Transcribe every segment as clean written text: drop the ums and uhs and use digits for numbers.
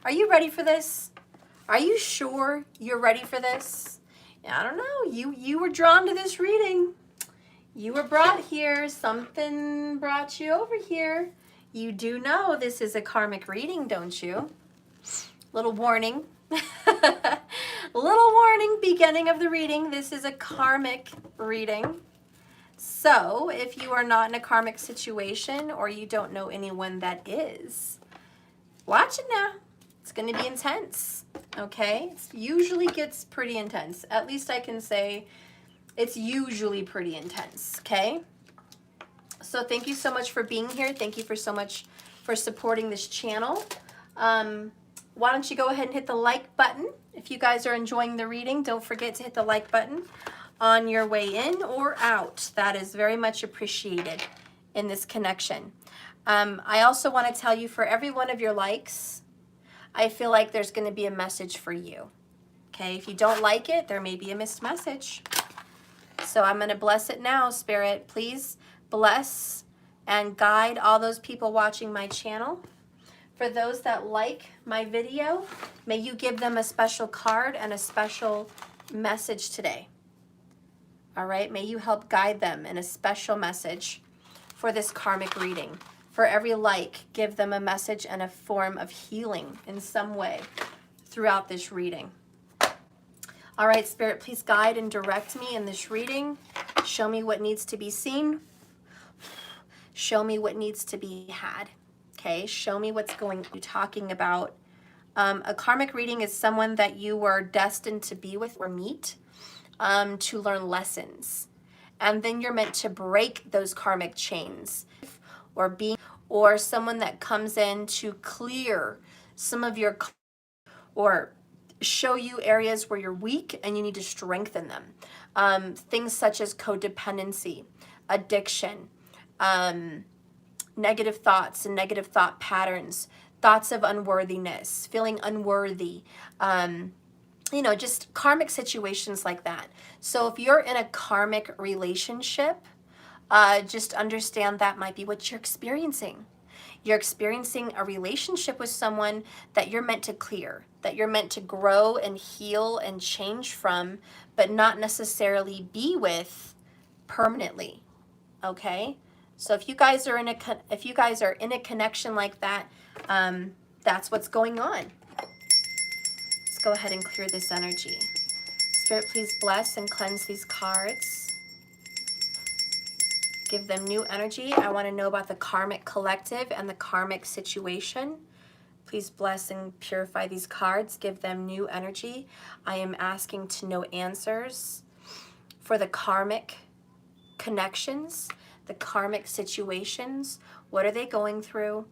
Are you ready for this? Are you sure you're ready for this? I don't know. You were drawn to this reading. You were brought here. Something brought you over here. You do know this is a karmic reading, don't you? Little warning. Little warning, beginning of the reading. This is a karmic reading. So if you are not in a karmic situation or you don't know anyone that is, watch it now. It's going to be intense, okay? It usually gets pretty intense. At least I can say it's usually pretty intense, okay? So thank you so much for being here. Thank you so much for supporting this channel. Why don't you go ahead and hit the like button. If you guys are enjoying the reading, don't forget to hit the like button on your way in or out. That is very much appreciated in this connection. I also want to tell you, for every one of your likes, I feel like there's going to be a message for you. Okay, if you don't like it, there may be a missed message. So I'm going to bless it now, Spirit. Please bless and guide all those people watching my channel. For those that like my video, may you give them a special card and a special message today. All right, may you help guide them in a special message for this karmic reading. For every like, give them a message and a form of healing in some way throughout this reading. All right, Spirit, please guide and direct me in this reading. Show me what needs to be seen. Show me what needs to be had. Okay, show me what's going to be talking about. A karmic reading is someone that you were destined to be with or meet to learn lessons. And then you're meant to break those karmic chains, or someone that comes in to clear some of your, or show you areas where you're weak and you need to strengthen them. Things such as codependency, addiction, negative thoughts and negative thought patterns, thoughts of unworthiness, feeling unworthy, you know, just karmic situations like that. So if you're in a karmic relationship, just understand that might be what you're experiencing. You're experiencing a relationship with someone that you're meant to clear, that you're meant to grow and heal and change from, but not necessarily be with permanently. Okay? So if you guys are in a connection like that, that's what's going on. Let's go ahead and clear this energy. Spirit, please bless and cleanse these cards. Give them new energy. I want to know about the karmic collective and the karmic situation. Please bless and purify these cards. Give them new energy. I am asking to know answers for the karmic connections, the karmic situations. What are they going through?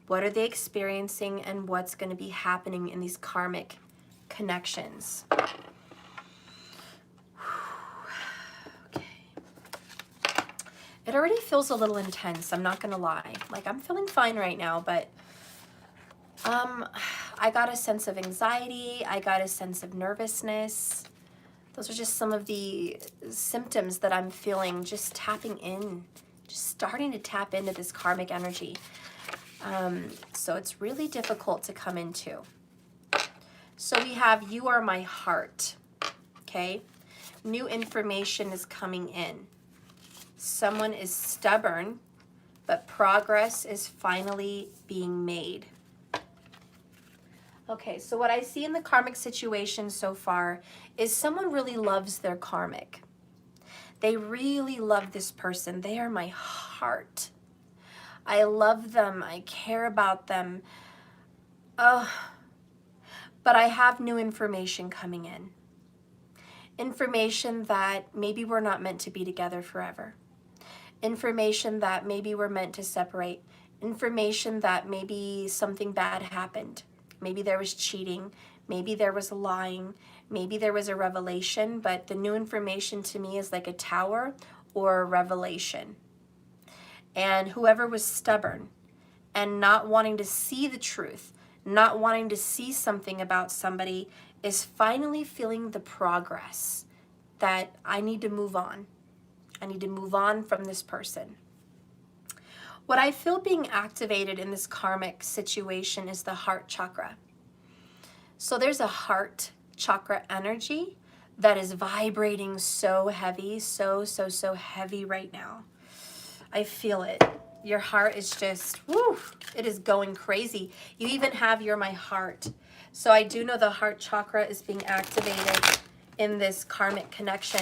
What are they experiencing? And what's going to be happening in these karmic connections? It already feels a little intense, I'm not gonna lie. Like, I'm feeling fine right now, but I got a sense of anxiety, I got a sense of nervousness. Those are just some of the symptoms that I'm feeling, just tapping in, just starting to tap into this karmic energy. So it's really difficult to come into. So we have, you are my heart, okay? New information is coming in. Someone is stubborn, but progress is finally being made. Okay, so what I see in the karmic situation so far is someone really loves their karmic. They really love this person. They are my heart. I love them. I care about them. But I have new information coming in. Information that maybe we're not meant to be together forever. Information that maybe we're meant to separate. Information that maybe something bad happened. Maybe there was cheating. Maybe there was lying. Maybe there was a revelation, but the new information to me is like a tower or a revelation. And whoever was stubborn and not wanting to see the truth, not wanting to see something about somebody, is finally feeling the progress that I need to move on. I need to move on from this person. What I feel being activated in this karmic situation is the heart chakra. So there's a heart chakra energy that is vibrating so heavy, so heavy right now. I feel it. Your heart is just, woo, it is going crazy. You even have You're My Heart. So I do know the heart chakra is being activated in this karmic connection.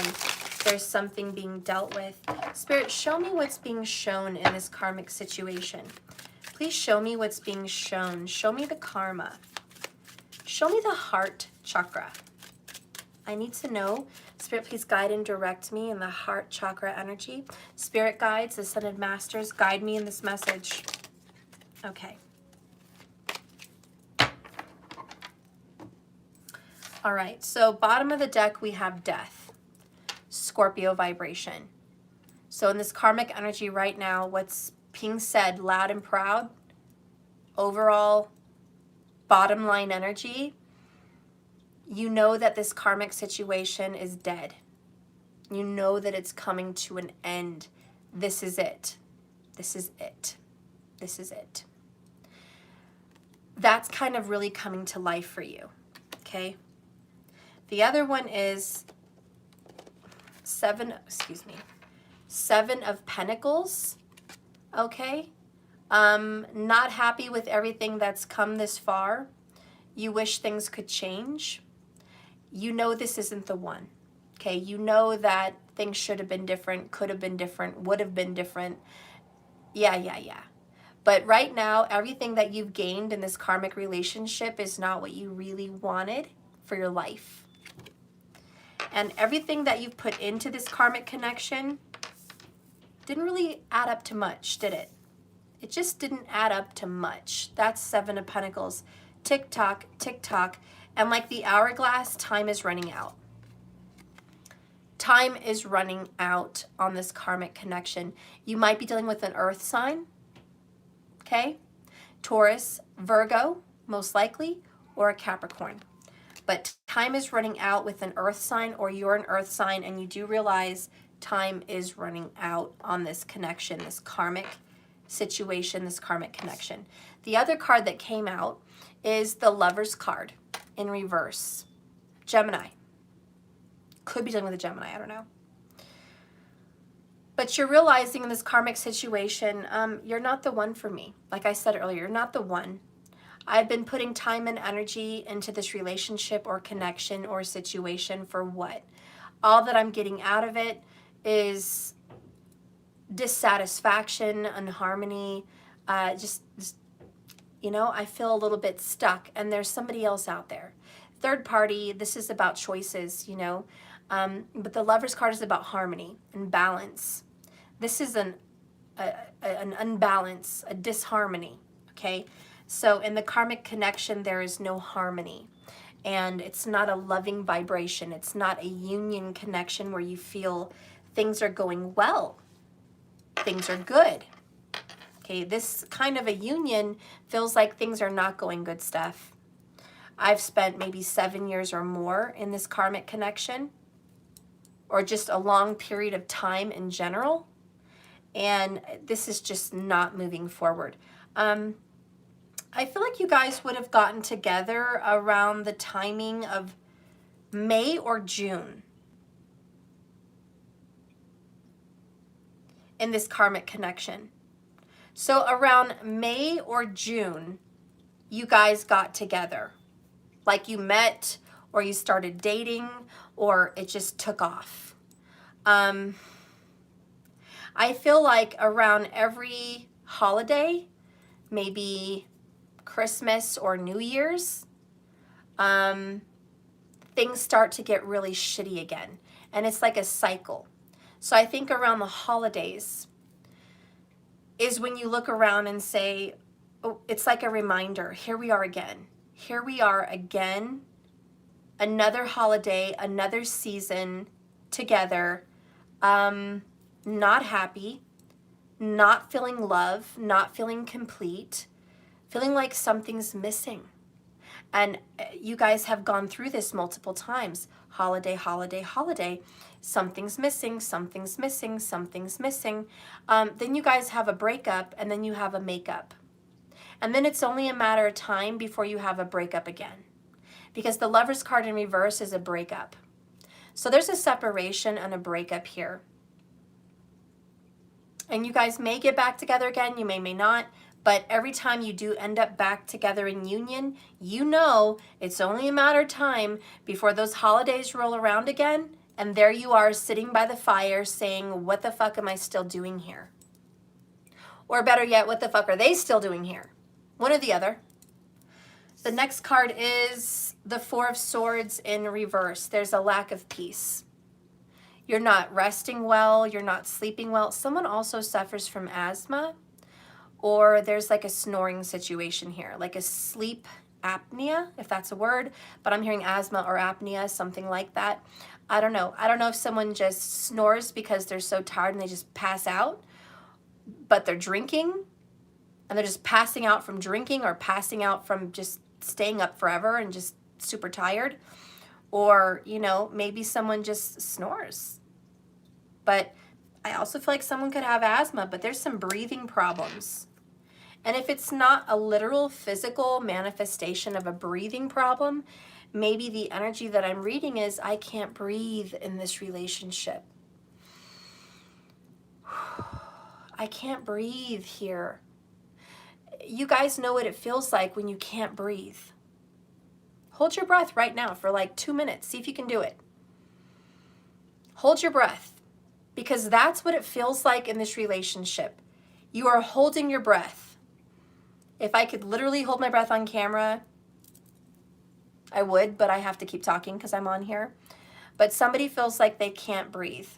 There's something being dealt with. Spirit, show me what's being shown in this karmic situation. Please show me what's being shown. Show me the karma. Show me the heart chakra. I need to know. Spirit, please guide and direct me in the heart chakra energy. Spirit guides, Ascended Masters, guide me in this message. Okay. All right, so bottom of the deck, we have Death, Scorpio vibration. So in this karmic energy right now, what's being said loud and proud, overall bottom line energy, you know that this karmic situation is dead. You know that it's coming to an end. This is it. This is it. This is it. That's kind of really coming to life for you, okay? The other one is Seven of Pentacles, okay? Not happy with everything that's come this far. You wish things could change. You know this isn't the one, okay? You know that things should have been different, could have been different, would have been different. Yeah. But right now, everything that you've gained in this karmic relationship is not what you really wanted for your life. And everything that you've put into this karmic connection didn't really add up to much, did it? It just didn't add up to much. That's Seven of Pentacles. Tick tock, tick tock. And like the hourglass, time is running out. Time is running out on this karmic connection. You might be dealing with an earth sign, okay? Taurus, Virgo, most likely, or a Capricorn. But time is running out with an earth sign, or you're an earth sign, and you do realize time is running out on this connection, this karmic situation, this karmic connection. The other card that came out is the Lover's card in reverse. Gemini. Could be dealing with a Gemini, I don't know. But you're realizing in this karmic situation, you're not the one for me. Like I said earlier, you're not the one. I've been putting time and energy into this relationship or connection or situation for what? All that I'm getting out of it is dissatisfaction, unharmony, just, you know, I feel a little bit stuck, and there's somebody else out there. Third party, this is about choices, you know, but the Lover's card is about harmony and balance. This is an unbalance, a disharmony, okay? So in the karmic connection, there is no harmony, and it's not a loving vibration. It's not a union connection where you feel things are going well, things are good. Okay, this kind of a union feels like things are not going good, Steph. I've spent maybe 7 years or more in this karmic connection, or just a long period of time in general, and this is just not moving forward. I feel like you guys would have gotten together around the timing of May or June in this karmic connection. So around May or June, you guys got together. Like you met, or you started dating, or it just took off. I feel like around every holiday, maybe Christmas or New Year's, things start to get really shitty again. And it's like a cycle. So I think around the holidays is when you look around and say, oh, it's like a reminder. Here we are again. Here we are again. Another holiday, another season together. Not happy, not feeling love, not feeling complete, feeling like something's missing. And you guys have gone through this multiple times. Holiday, holiday, holiday. Something's missing, something's missing, something's missing. Then you guys have a breakup, and then you have a makeup. And then it's only a matter of time before you have a breakup again. because the Lovers card in reverse is a breakup. So there's a separation and a breakup here. And you guys may get back together again, you may not, but every time you do end up back together in union, you know it's only a matter of time before those holidays roll around again, and there you are sitting by the fire saying, what the fuck am I still doing here? Or better yet, what the fuck are they still doing here? One or the other. The next card is the Four of Swords in reverse. There's a lack of peace. You're not resting well, you're not sleeping well. Someone also suffers from asthma, or there's like a snoring situation here, like a sleep apnea, if that's a word, but I'm hearing asthma or apnea, something like that. I don't know. I don't know if someone just snores because they're so tired and they just pass out, but they're drinking and they're just passing out from drinking or passing out from just staying up forever and just super tired. Or, you know, maybe someone just snores. But I also feel like someone could have asthma, but there's some breathing problems. And if it's not a literal physical manifestation of a breathing problem, maybe the energy that I'm reading is I can't breathe in this relationship. I can't breathe here. You guys know what it feels like when you can't breathe. Hold your breath right now for like 2 minutes. See if you can do it. Hold your breath, because that's what it feels like in this relationship. You are holding your breath. If I could literally hold my breath on camera, I would, but I have to keep talking because I'm on here. But somebody feels like they can't breathe.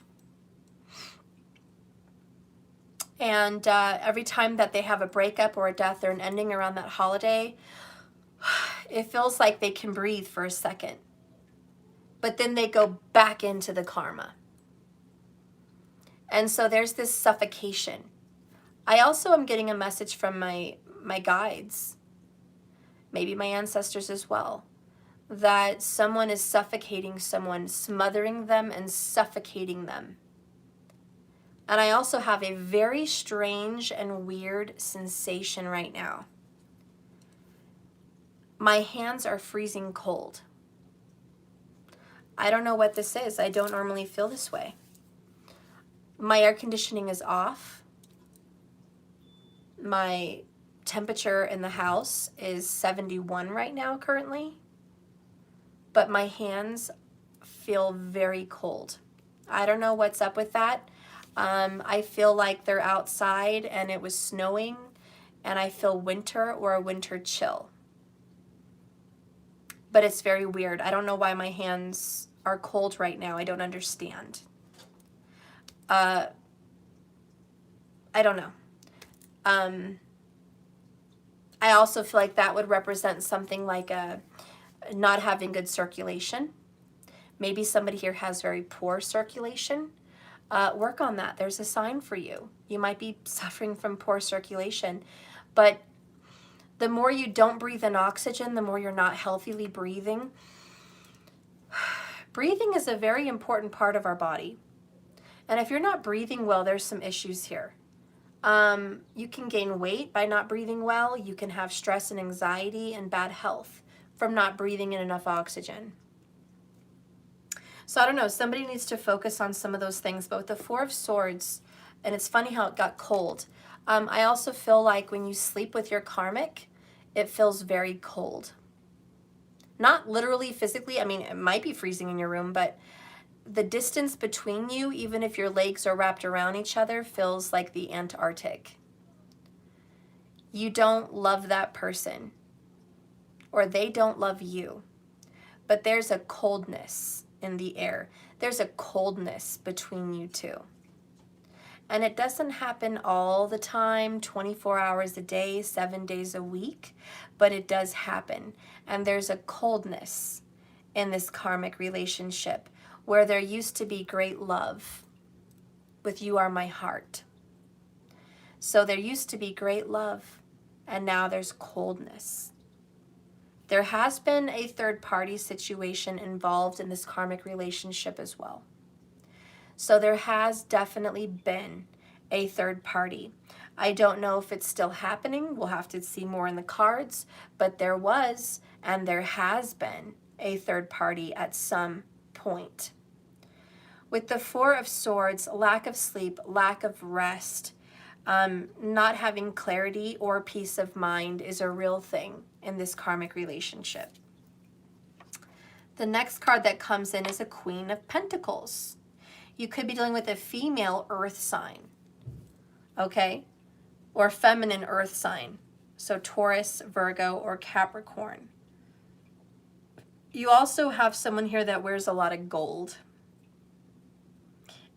And every time that they have a breakup or a death or an ending around that holiday, it feels like they can breathe for a second. But then they go back into the karma. And so there's this suffocation. I also am getting a message from my guides, maybe my ancestors as well, that someone is suffocating someone, smothering them and suffocating them. And I also have a very strange and weird sensation right now. My hands are freezing cold. I don't know what this is. I don't normally feel this way. My air conditioning is off. My temperature in the house is 71 right now currently. But my hands feel very cold. I don't know what's up with that. I feel like they're outside and it was snowing and I feel winter or a winter chill. But it's very weird. I don't know why my hands are cold right now. I don't understand. I don't know. I also feel like that would represent something like not having good circulation. Maybe somebody here has very poor circulation. Work on that. There's a sign for you. You might be suffering from poor circulation, but the more you don't breathe in oxygen, the more you're not healthily breathing. Breathing is a very important part of our body. And if you're not breathing well, there's some issues here. You can gain weight by not breathing well. You can have stress and anxiety and bad health from not breathing in enough oxygen. So I don't know, somebody needs to focus on some of those things. But with the Four of Swords, and it's funny how it got cold. I also feel like when you sleep with your karmic, it feels very cold. Not literally, physically. I mean, it might be freezing in your room, but the distance between you, even if your legs are wrapped around each other, feels like the Antarctic. You don't love that person, or they don't love you, but there's a coldness in the air. There's a coldness between you two. And it doesn't happen all the time, 24 hours a day, 7 days a week, but it does happen. And there's a coldness in this karmic relationship where there used to be great love with "you are my heart." So there used to be great love, and now there's coldness. There has been a third-party situation involved in this karmic relationship as well. So there has definitely been a third party. I don't know if it's still happening. We'll have to see more in the cards, but there was and there has been a third party at some point. With the Four of Swords, lack of sleep, lack of rest, not having clarity or peace of mind is a real thing in this karmic relationship. The next card that comes in is a Queen of Pentacles. You could be dealing with a female earth sign, okay? Or feminine earth sign. So Taurus, Virgo, or Capricorn. You also have someone here that wears a lot of gold.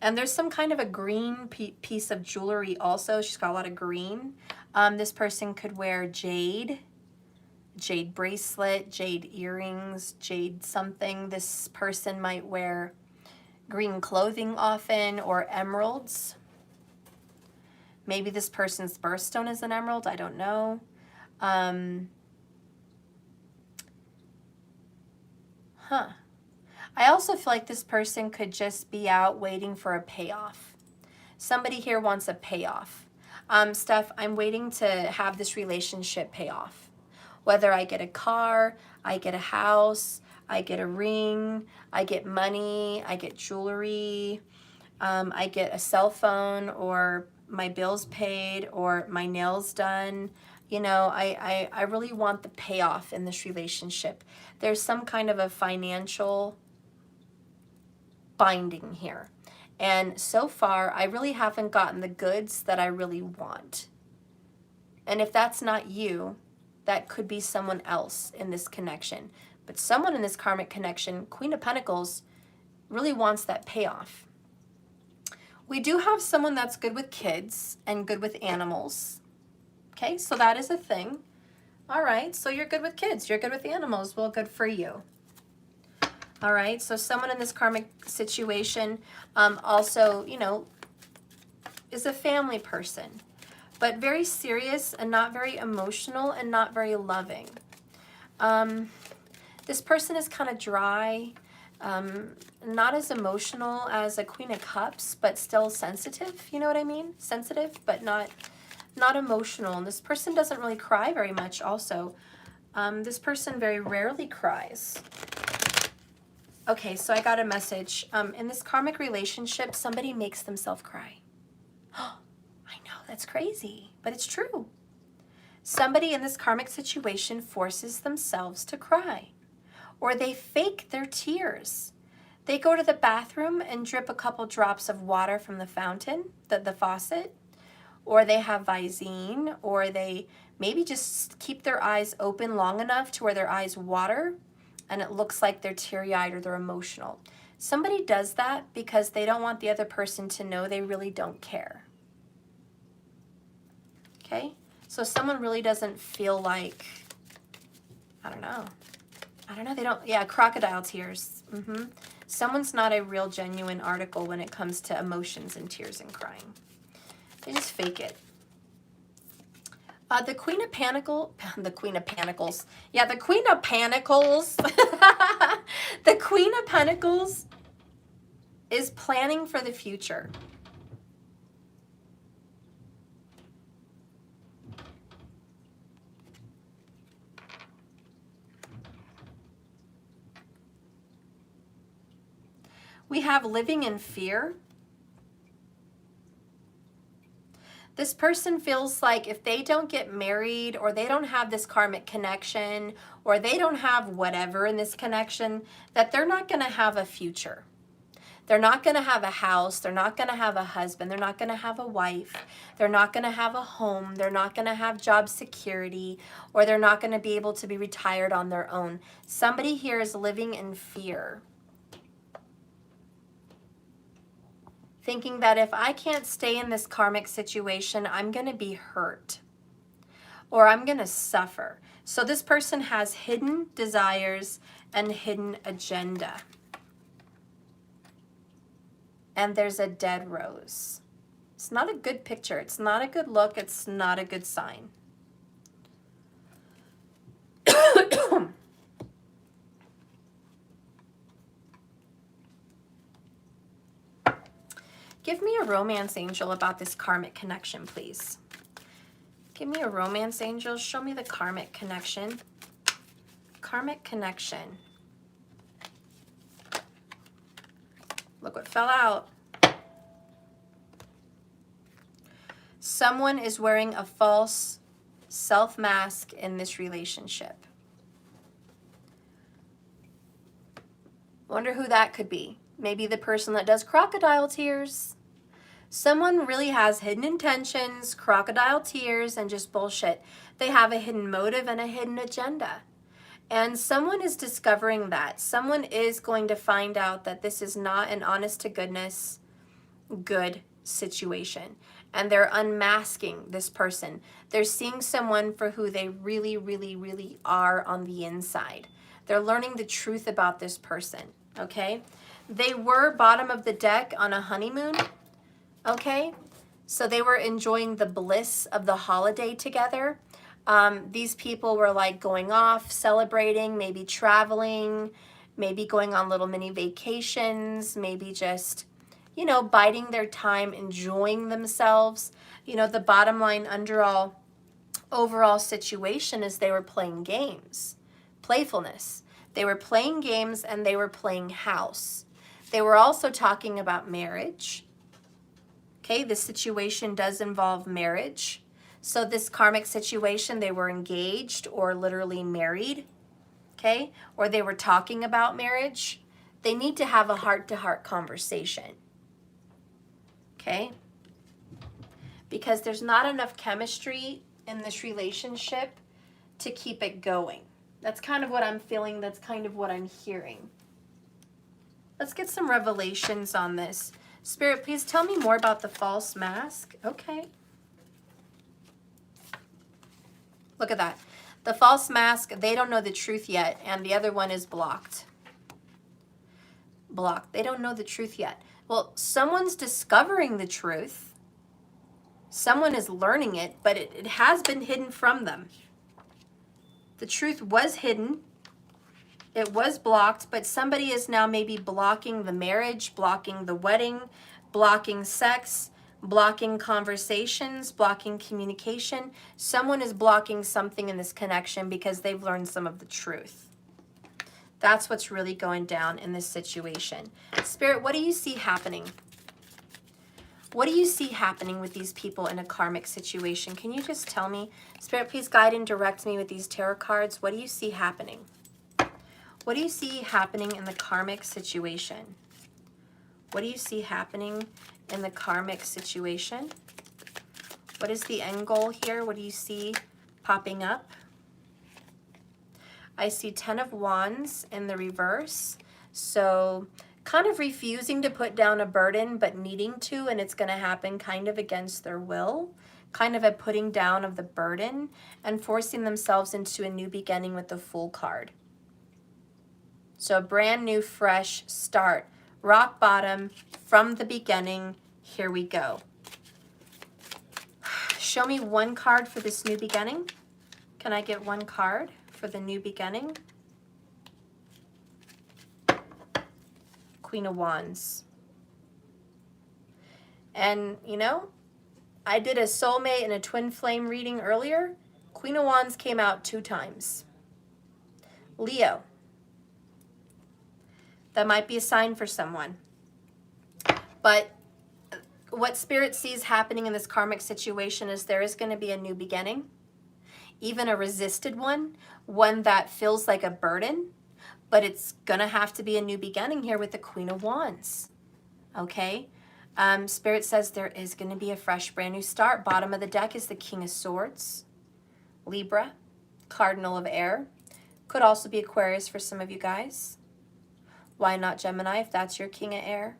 And there's some kind of a green piece of jewelry also. She's got a lot of green. This person could wear jade bracelet, jade earrings, jade something. This person might wear green clothing often, or emeralds. Maybe this person's birthstone is an emerald. I don't know. I also feel like this person could just be out waiting for a payoff. Somebody here wants a payoff. Steph, I'm waiting to have this relationship pay off. Whether I get a car, I get a house, I get a ring, I get money, I get jewelry, I get a cell phone, or my bills paid, or my nails done. You know, I really want the payoff in this relationship. There's some kind of a financial binding here. And so far, I really haven't gotten the goods that I really want. And if that's not you, that could be someone else in this connection. But someone in this karmic connection, Queen of Pentacles, really wants that payoff. We do have someone that's good with kids and good with animals. Okay, so that is a thing. All right, so you're good with kids, you're good with animals. Well, good for you. All right, so someone in this karmic situation also, you know, is a family person, but very serious and not very emotional and not very loving. This person is kind of dry, not as emotional as a Queen of Cups, but still sensitive, you know what I mean? Sensitive, but not emotional. And this person doesn't really cry very much also. This person very rarely cries. Okay, so I got a message. In this karmic relationship, somebody makes themselves cry. Oh, I know, that's crazy, but it's true. Somebody in this karmic situation forces themselves to cry, or they fake their tears. They go to the bathroom and drip a couple drops of water from the fountain, the faucet, or they have Visine, or they maybe just keep their eyes open long enough to where their eyes water and it looks like they're teary-eyed or they're emotional. Somebody does that because they don't want the other person to know they really don't care. Okay? So someone really doesn't feel like, I don't know, they don't, yeah, crocodile tears. Someone's not a real genuine article when it comes to emotions and tears and crying. They just fake it. The Queen of Pentacles. Yeah, the Queen of Pentacles. The Queen of Pentacles is planning for the future. We have living in fear. This person feels like if they don't get married, or they don't have this karmic connection, or they don't have whatever in this connection, that they're not going to have a future. They're not going to have a house. They're not going to have a husband. They're not going to have a wife. They're not going to have a home. They're not going to have job security, or they're not going to be able to be retired on their own. Somebody here is living in fear, thinking that if I can't stay in this karmic situation, I'm going to be hurt, or I'm going to suffer. So this person has hidden desires and hidden agenda. And there's a dead rose. It's not a good picture. It's not a good look. It's not a good sign. Give me a romance angel about this karmic connection, please. Give me a romance angel. Show me the karmic connection. Karmic connection. Look what fell out. Someone is wearing a false self-mask in this relationship. Wonder who that could be. Maybe the person that does crocodile tears. Someone really has hidden intentions, crocodile tears, and just bullshit. They have a hidden motive and a hidden agenda. And someone is discovering that. Someone is going to find out that this is not an honest to goodness, good situation. And they're unmasking this person. They're seeing someone for who they really, really, really are on the inside. They're learning the truth about this person, okay? They were bottom of the deck on a honeymoon, okay? So they were enjoying the bliss of the holiday together. These people were like going off, celebrating, maybe traveling, maybe going on little mini vacations, maybe just, you know, biding their time, enjoying themselves. You know, the bottom line overall situation is they were playing games, playfulness. They were playing games and they were playing house. They were also talking about marriage. Okay, this situation does involve marriage. So this karmic situation, they were engaged or literally married, okay? Or they were talking about marriage. They need to have a heart-to-heart conversation, okay? Because there's not enough chemistry in this relationship to keep it going. That's kind of what I'm feeling. That's kind of what I'm hearing. Let's get some revelations on this. Spirit, please tell me more about the false mask. Okay. Look at that. The false mask, they don't know the truth yet, and the other one is blocked. Blocked. They don't know the truth yet. Well, someone's discovering the truth. Someone is learning it, but it has been hidden from them. The truth was hidden. It was blocked, but somebody is now maybe blocking the marriage, blocking the wedding, blocking sex, blocking conversations, blocking communication. Someone is blocking something in this connection because they've learned some of the truth. That's what's really going down in this situation. Spirit, what do you see happening? What do you see happening with these people in a karmic situation? Can you just tell me? Spirit, please guide and direct me with these tarot cards. What do you see happening? What do you see happening in the karmic situation? What do you see happening in the karmic situation? What is the end goal here? What do you see popping up? I see 10 of Wands in the reverse. So kind of refusing to put down a burden, but needing to, and it's going to happen kind of against their will. Kind of a putting down of the burden and forcing themselves into a new beginning with the Fool card. So a brand new, fresh start. Rock bottom from the beginning. Here we go. Show me one card for this new beginning. Can I get one card for the new beginning? Queen of Wands. And, you know, I did a soulmate and a twin flame reading earlier. Queen of Wands came out 2 times. Leo. That might be a sign for someone. But what Spirit sees happening in this karmic situation is there is going to be a new beginning. Even a resisted one. One that feels like a burden. But it's going to have to be a new beginning here with the Queen of Wands. Okay? Spirit says there is going to be a fresh, brand new start. Bottom of the deck is the King of Swords. Libra. Cardinal of Air. Could also be Aquarius for some of you guys. Why not Gemini if that's your King of Air?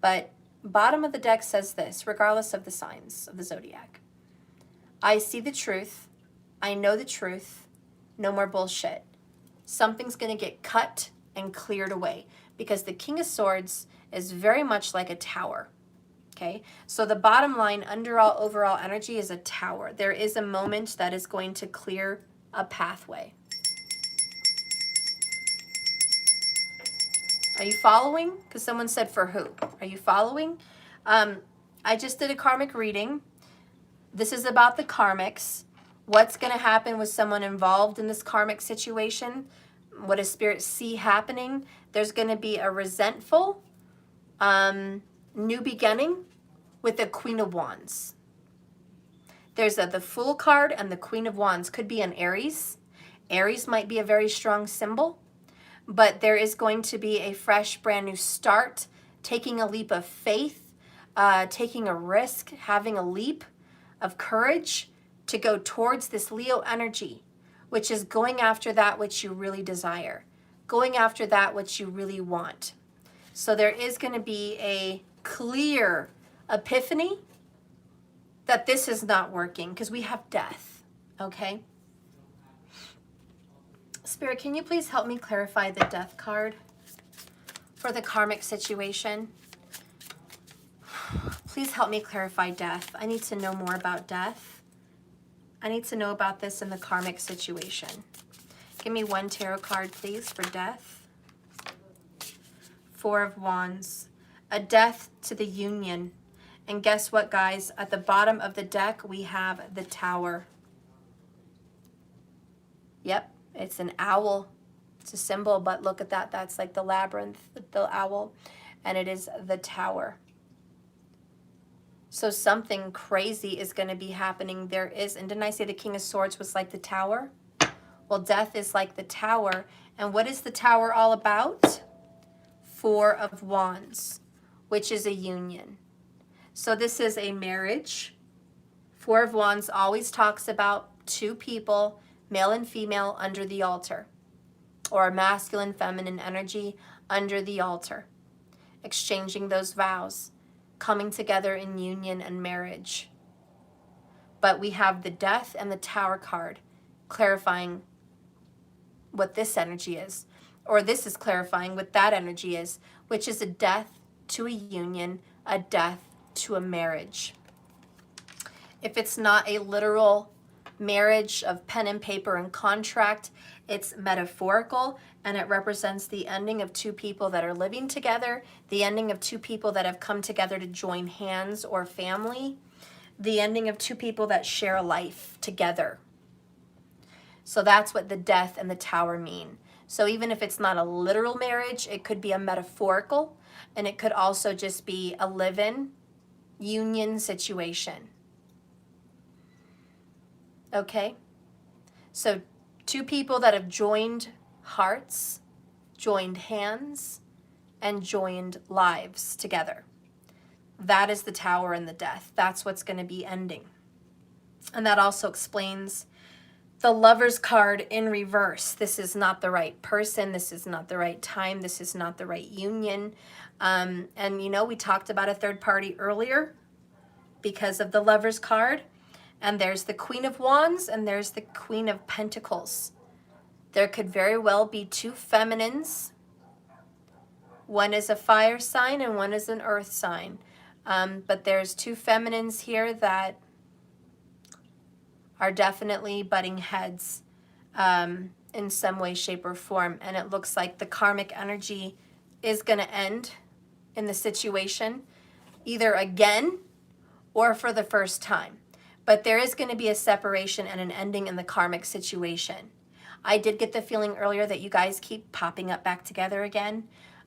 But bottom of the deck says this, regardless of the signs of the zodiac. I see the truth. I know the truth. No more bullshit. Something's going to get cut and cleared away because the King of Swords is very much like a tower. Okay, so the bottom line, overall energy is a tower. There is a moment that is going to clear a pathway. Are you following? Because someone said for who? Are you following? I just did a karmic reading. This is about the karmics. What's going to happen with someone involved in this karmic situation? What does Spirit see happening? There's going to be a resentful New beginning with the Queen of Wands. There's the Fool card and the Queen of Wands. Could be an Aries. Aries might be a very strong symbol, but there is going to be a fresh, brand new start, taking a leap of faith, taking a risk, having a leap of courage to go towards this Leo energy, which is going after that which you really desire, going after that which you really want. So there is going to be a clear epiphany that this is not working because we have death, okay? Spirit, can you please help me clarify the death card for the karmic situation? Please help me clarify death. I need to know more about death. I need to know about this in the karmic situation. Give me one tarot card, please, for death. Four of Wands. A death to the union. And guess what, guys? At the bottom of the deck, we have the Tower. Yep, it's an owl. It's a symbol, but look at that. That's like the labyrinth, the owl. And it is the Tower. So something crazy is going to be happening. There is, and didn't I say the King of Swords was like the Tower? Well, death is like the Tower. And what is the Tower all about? Four of Wands, which is a union. So this is a marriage. Four of Wands always talks about two people, male and female, under the altar, or a masculine, feminine energy under the altar, exchanging those vows, coming together in union and marriage. But we have the Death and the Tower card clarifying what this energy is, or this is clarifying what that energy is, which is a death to a union, a death to a marriage. If it's not a literal marriage of pen and paper and contract, it's metaphorical, and it represents the ending of two people that are living together, the ending of two people that have come together to join hands or family, the ending of two people that share a life together. So that's what the Death and the Tower mean. So even if it's not a literal marriage, it could be a metaphorical, and it could also just be a live-in union situation. Okay? So two people that have joined hearts, joined hands, and joined lives together. That is the Tower and the Death. That's what's going to be ending. And that also explains the Lover's card in reverse. This is not the right person. This is not the right time. This is not the right union. And you know, we talked about a third party earlier because of the Lover's card. And there's the Queen of Wands and there's the Queen of Pentacles. There could very well be two feminines. One is a fire sign and one is an earth sign. But there's two feminines here that are definitely butting heads in some way, shape, or form. And it looks like the karmic energy is going to end in the situation, either again or for the first time. But there is going to be a separation and an ending in the karmic situation. I did get the feeling earlier that you guys keep popping up back together again.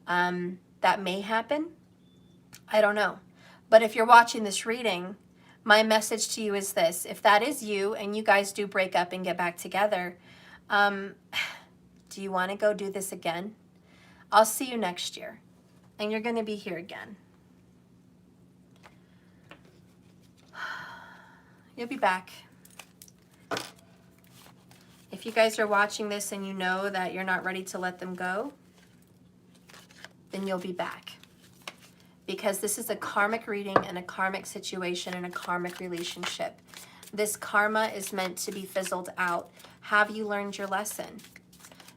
That may happen. I don't know. But if you're watching this reading, my message to you is this. If that is you and you guys do break up and get back together, do you want to go do this again? I'll see you next year. And you're going to be here again. You'll be back. If you guys are watching this and you know that you're not ready to let them go, then you'll be back. Because this is a karmic reading and a karmic situation and a karmic relationship. This karma is meant to be fizzled out. Have you learned your lesson?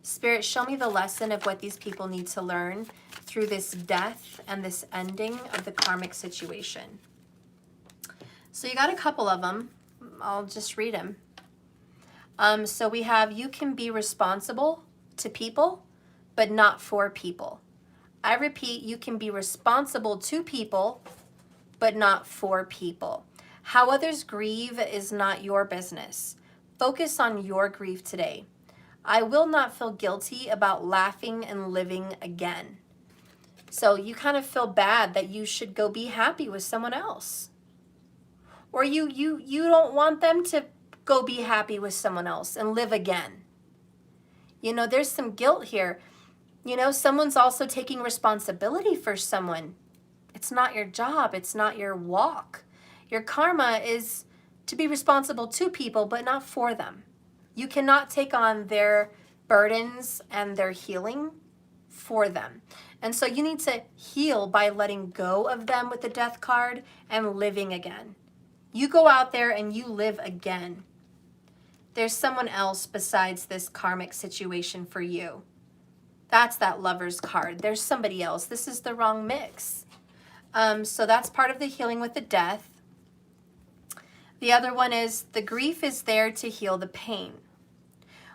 Spirit, show me the lesson of what these people need to learn through this death and this ending of the karmic situation. So you got a couple of them. I'll just read them. So we have, you can be responsible to people, but not for people. I repeat, you can be responsible to people, but not for people. How others grieve is not your business. Focus on your grief today. I will not feel guilty about laughing and living again. So you kind of feel bad that you should go be happy with someone else. Or you don't want them to go be happy with someone else and live again. You know, there's some guilt here. You know, someone's also taking responsibility for someone. It's not your job. It's not your walk. Your karma is to be responsible to people, but not for them. You cannot take on their burdens and their healing for them. And so you need to heal by letting go of them with the death card and living again. You go out there and you live again. There's someone else besides this karmic situation for you. That's that Lover's card. There's somebody else. This is the wrong mix. So that's part of the healing with the death. The other one is the grief is there to heal the pain.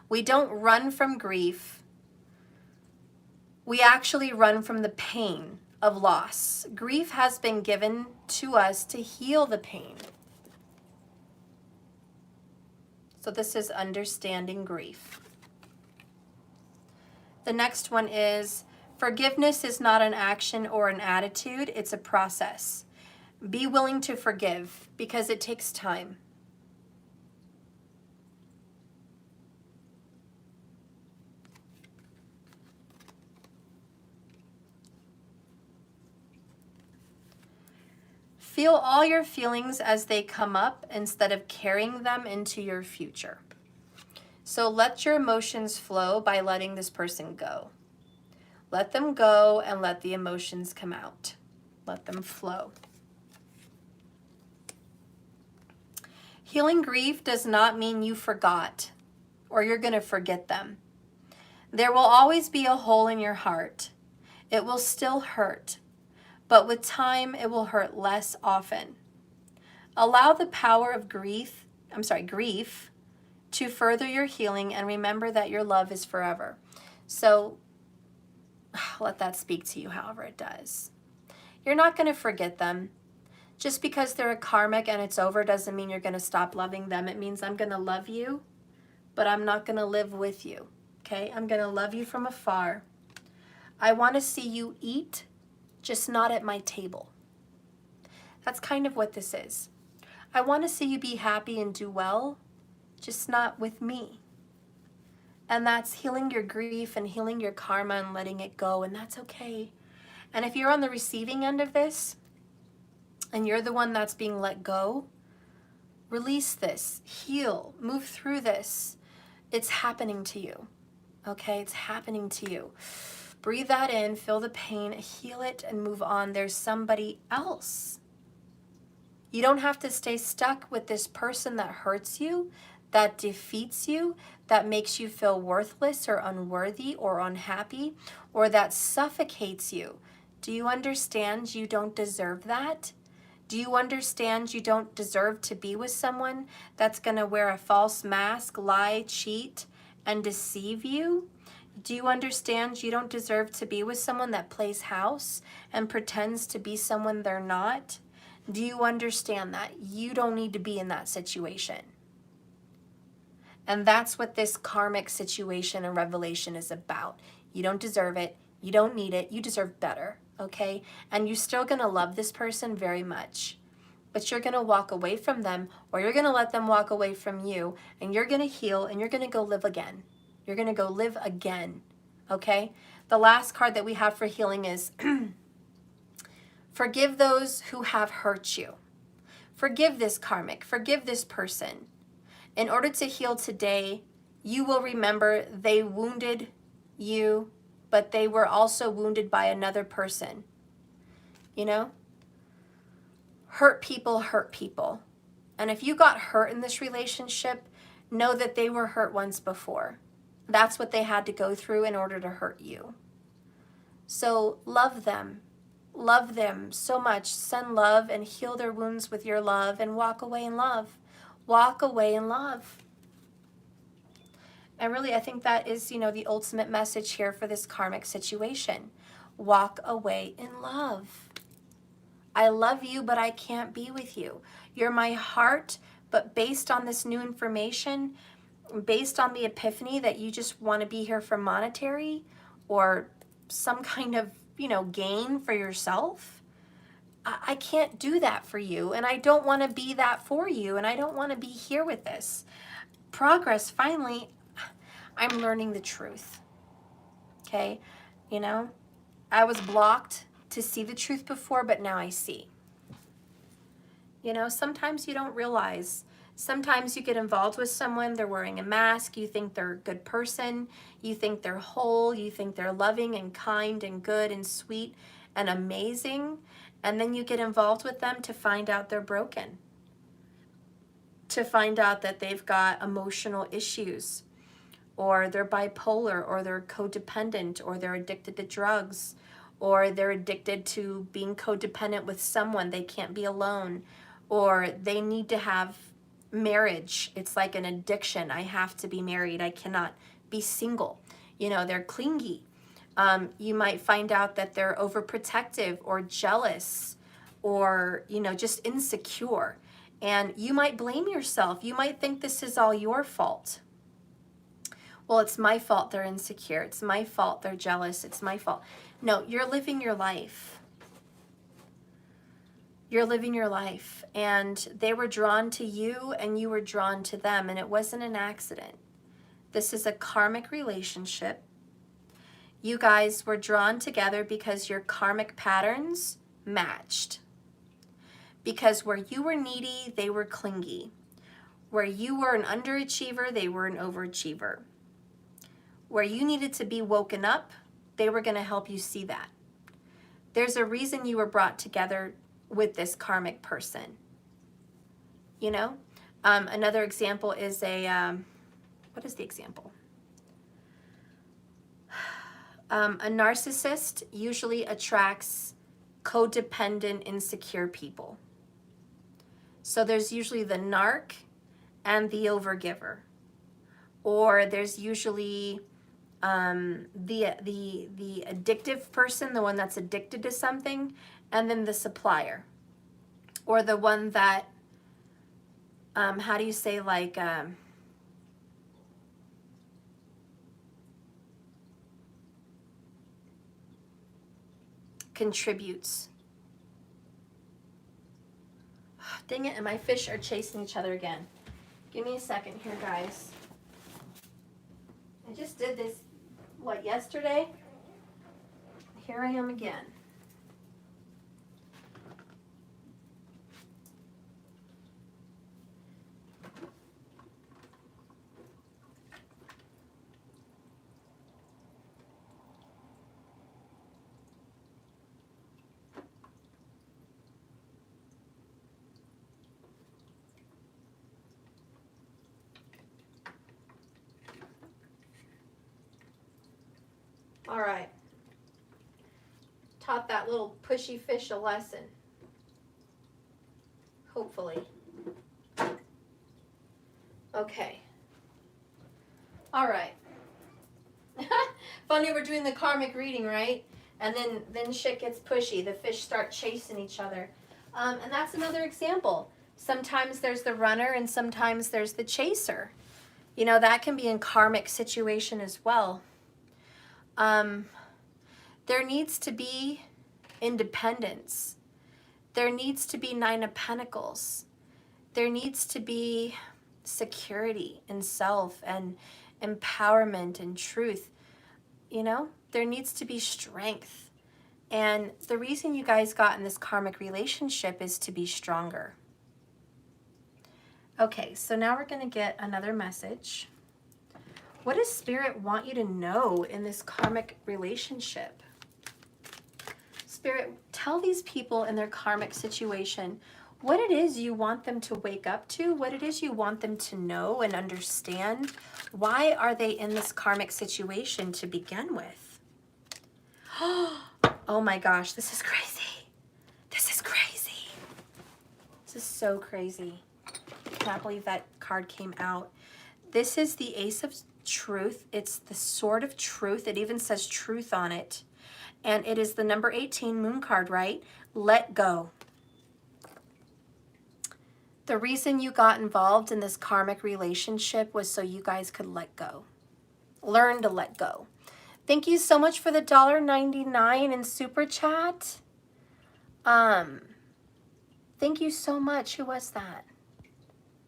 We don't run from grief. We actually run from the pain of loss. Grief has been given to us to heal the pain. So this is understanding grief. The next one is forgiveness is not an action or an attitude, it's a process. Be willing to forgive because it takes time. Feel all your feelings as they come up instead of carrying them into your future. So let your emotions flow by letting this person go. Let them go and let the emotions come out. Let them flow. Healing grief does not mean you forgot or you're going to forget them. There will always be a hole in your heart. It will still hurt, but with time it will hurt less often. Allow the power of grief to further your healing and remember that your love is forever. So let that speak to you however it does. You're not going to forget them. Just because they're a karmic and it's over doesn't mean you're going to stop loving them. It means I'm going to love you, but I'm not going to live with you. Okay? I'm going to love you from afar. I want to see you eat, just not at my table. That's kind of what this is. I want to see you be happy and do well, just not with me. And that's healing your grief and healing your karma and letting it go, and that's okay. And if you're on the receiving end of this, and you're the one that's being let go, release this, heal, move through this. It's happening to you, okay? It's happening to you. Breathe that in, feel the pain, heal it, and move on. There's somebody else. You don't have to stay stuck with this person that hurts you, that defeats you, that makes you feel worthless or unworthy or unhappy, or that suffocates you. Do you understand you don't deserve that? Do you understand you don't deserve to be with someone that's going to wear a false mask, lie, cheat, and deceive you? Do you understand you don't deserve to be with someone that plays house and pretends to be someone they're not? Do you understand that? You don't need to be in that situation. And that's what this karmic situation and revelation is about. You don't deserve it. You don't need it. You deserve better, okay? And you're still going to love this person very much. But you're going to walk away from them, or you're going to let them walk away from you, and you're going to heal, and you're going to go live again. You're going to go live again, okay? The last card that we have for healing is forgive those who have hurt you. Forgive this karmic. Forgive this person. In order to heal today, you will remember they wounded you, but they were also wounded by another person. You know? Hurt people hurt people. And if you got hurt in this relationship, know that they were hurt once before. That's what they had to go through in order to hurt you. So love them. Love them so much. Send love and heal their wounds with your love and walk away in love. Walk away in love. And really, I think that is, the ultimate message here for this karmic situation. Walk away in love. I love you, but I can't be with you. You're my heart, but based on this new information, based on the epiphany that you just want to be here for monetary or some kind of gain for yourself. I can't do that for you, and I don't want to be that for you, and I don't want to be here with this. Progress, finally, I'm learning the truth. Okay? I was blocked to see the truth before, but now I see. Sometimes you don't realize. Sometimes you get involved with someone, they're wearing a mask, you think they're a good person, you think they're whole, you think they're loving and kind and good and sweet and amazing, and then you get involved with them to find out they're broken, to find out that they've got emotional issues, or they're bipolar, or they're codependent, or they're addicted to drugs, or they're addicted to being codependent with someone, they can't be alone, or they need to have marriage. It's like an addiction. I have to be married. I cannot be single. They're clingy. You might find out that they're overprotective or jealous or, just insecure. And you might blame yourself. You might think this is all your fault. Well, it's my fault they're insecure. It's my fault they're jealous. It's my fault. No, you're living your life. You're living your life, and they were drawn to you and you were drawn to them, and it wasn't an accident. This is a karmic relationship. You guys were drawn together because your karmic patterns matched. Because where you were needy, they were clingy. Where you were an underachiever, they were an overachiever. Where you needed to be woken up, they were going to help you see that. There's a reason you were brought together with this karmic person. Another example is what is the example? A narcissist usually attracts codependent, insecure people. So there's usually the narc and the overgiver. Or there's usually the addictive person, the one that's addicted to something, and then the supplier, or the one that, how do you say, like, contributes. Dang it, and my fish are chasing each other again. Give me a second here, guys. I just did this, yesterday? Here I am again. All right. Taught that little pushy fish a lesson. Hopefully. Okay. All right. Funny, we're doing the karmic reading, right? And then shit gets pushy. The fish start chasing each other. And that's another example. Sometimes there's the runner and sometimes there's the chaser. That can be in karmic situation as well. There needs to be independence. There needs to be 9 of Pentacles. There needs to be security in self and empowerment and truth. There needs to be strength. And the reason you guys got in this karmic relationship is to be stronger. Okay, so now we're going to get another message. What does Spirit want you to know in this karmic relationship? Spirit, tell these people in their karmic situation what it is you want them to wake up to, what it is you want them to know and understand. Why are they in this karmic situation to begin with? Oh my gosh, this is crazy. This is crazy. This is so crazy. I can't believe that card came out. This is the Ace of Truth. It's the Sword of Truth. It even says truth on it. And it is the number 18 moon card, right? Let go. The reason you got involved in this karmic relationship was so you guys could let go. Learn to let go. Thank you so much for the $1.99 in super chat. Thank you so much. Who was that?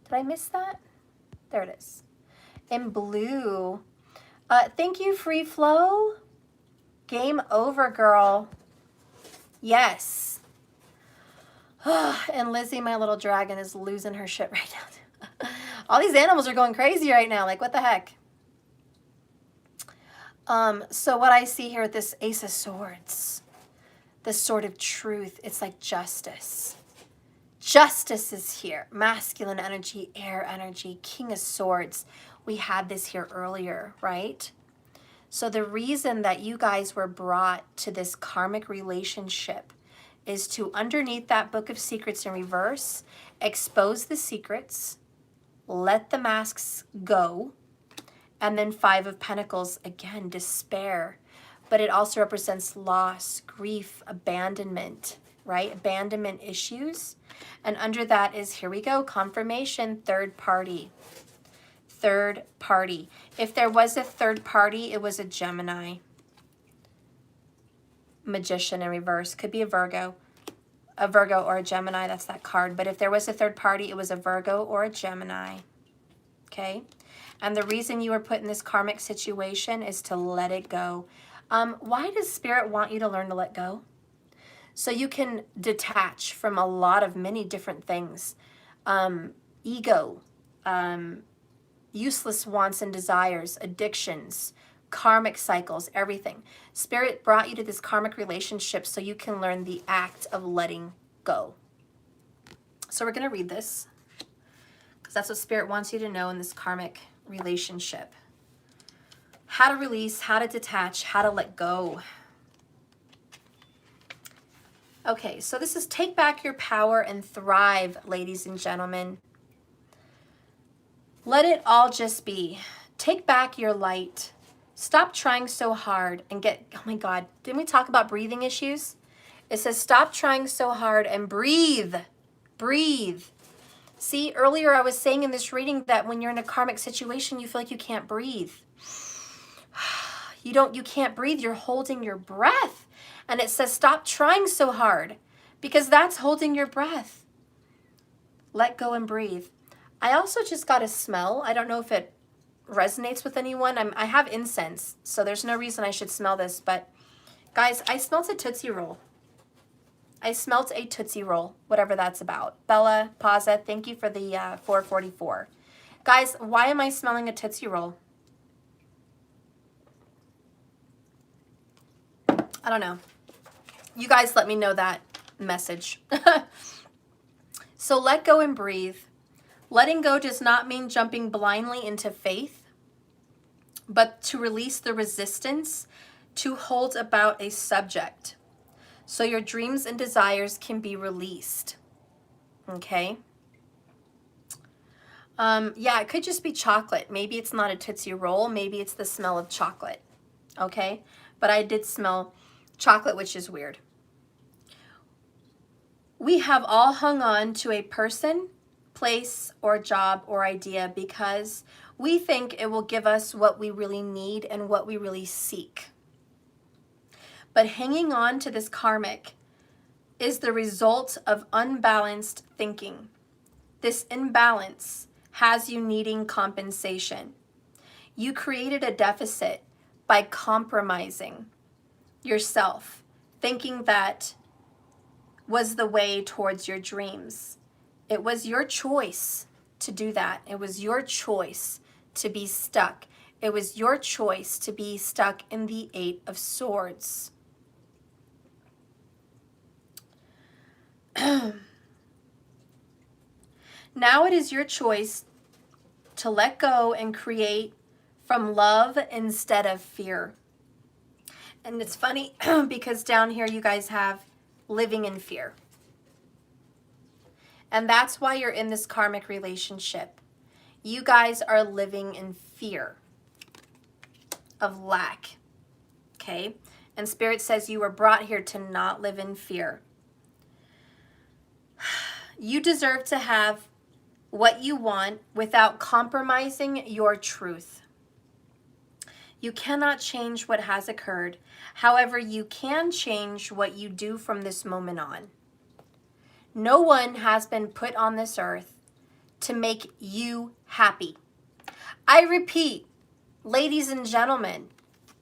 Did I miss that? There it is. In blue. Thank you, Free Flow. Game over, girl. Yes. And Lizzie, my little dragon, is losing her shit right now. All these animals are going crazy right now. Like, what the heck? So what I see here with this Ace of Swords, the Sword of Truth, it's like justice. Justice is here. Masculine energy, air energy, King of Swords. We had this here earlier, right? So the reason that you guys were brought to this karmic relationship is to, underneath that Book of Secrets in reverse, expose the secrets, let the masks go, and then Five of Pentacles, again, despair. But it also represents loss, grief, abandonment, right? Abandonment issues. And under that is, here we go, confirmation, third party. Third party. If there was a third party, it was a Gemini. Magician in reverse. Could be a Virgo. A Virgo or a Gemini, that's that card. But if there was a third party, it was a Virgo or a Gemini. Okay? And the reason you were put in this karmic situation is to let it go. Why does Spirit want you to learn to let go? So you can detach from a lot of many different things. Ego, useless wants and desires, addictions, karmic cycles, everything. Spirit brought you to this karmic relationship so you can learn the act of letting go. So we're going to read this because that's what Spirit wants you to know in this karmic relationship. How to release, how to detach, how to let go. Okay, so this is take back your power and thrive, ladies and gentlemen. Let it all just be. Take back your light. Stop trying so hard and get, oh my God, didn't we talk about breathing issues? It says stop trying so hard and breathe. Breathe. See, earlier I was saying in this reading that when you're in a karmic situation, you feel like you can't breathe. You can't breathe. You're holding your breath. And it says stop trying so hard because that's holding your breath. Let go and breathe. I also just got a smell. I don't know if it resonates with anyone. I have incense, so there's no reason I should smell this. But guys, I smelt a Tootsie Roll. I smelt a Tootsie Roll, whatever that's about. Bella, Paza, thank you for the 444. Guys, why am I smelling a Tootsie Roll? I don't know. You guys let me know that message. So let go and breathe. Letting go does not mean jumping blindly into faith, but to release the resistance to hold about a subject. So your dreams and desires can be released. Okay? Yeah, it could just be chocolate. Maybe it's not a Tootsie Roll. Maybe it's the smell of chocolate. Okay? But I did smell chocolate, which is weird. We have all hung on to a person, place, or job or idea because we think it will give us what we really need and what we really seek. But hanging on to this karmic is the result of unbalanced thinking. This imbalance has you needing compensation. You created a deficit by compromising yourself, thinking that was the way towards your dreams. It was your choice to do that. It was your choice to be stuck. It was your choice to be stuck in the Eight of Swords. Now it is your choice to let go and create from love instead of fear. And it's funny because down here you guys have living in fear. And that's why you're in this karmic relationship. You guys are living in fear of lack. Okay? And Spirit says you were brought here to not live in fear. You deserve to have what you want without compromising your truth. You cannot change what has occurred. However, you can change what you do from this moment on. No one has been put on this earth to make you happy. I repeat, ladies and gentlemen,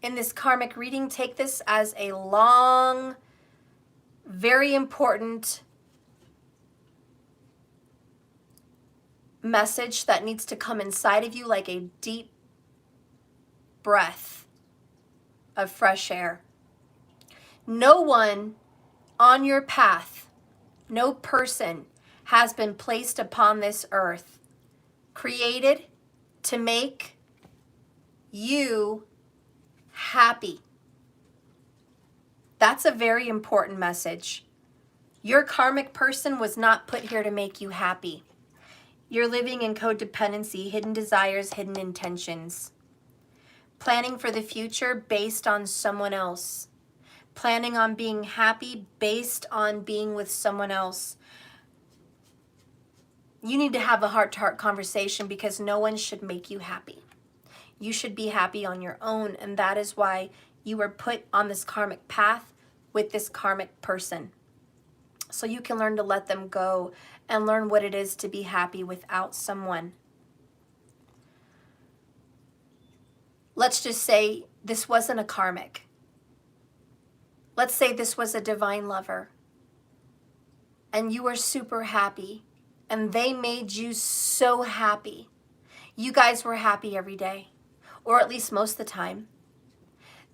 in this karmic reading, take this as a long, very important message that needs to come inside of you like a deep breath of fresh air. No one on your path, no person has been placed upon this earth, created to make you happy. That's a very important message. Your karmic person was not put here to make you happy. You're living in codependency, hidden desires, hidden intentions. Planning for the future based on someone else. Planning on being happy based on being with someone else. You need to have a heart-to-heart conversation because no one should make you happy. You should be happy on your own, and that is why you were put on this karmic path with this karmic person. So you can learn to let them go and learn what it is to be happy without someone. Let's just say this wasn't a karmic. Let's say this was a divine lover and you were super happy and they made you so happy. You guys were happy every day, or at least most of the time.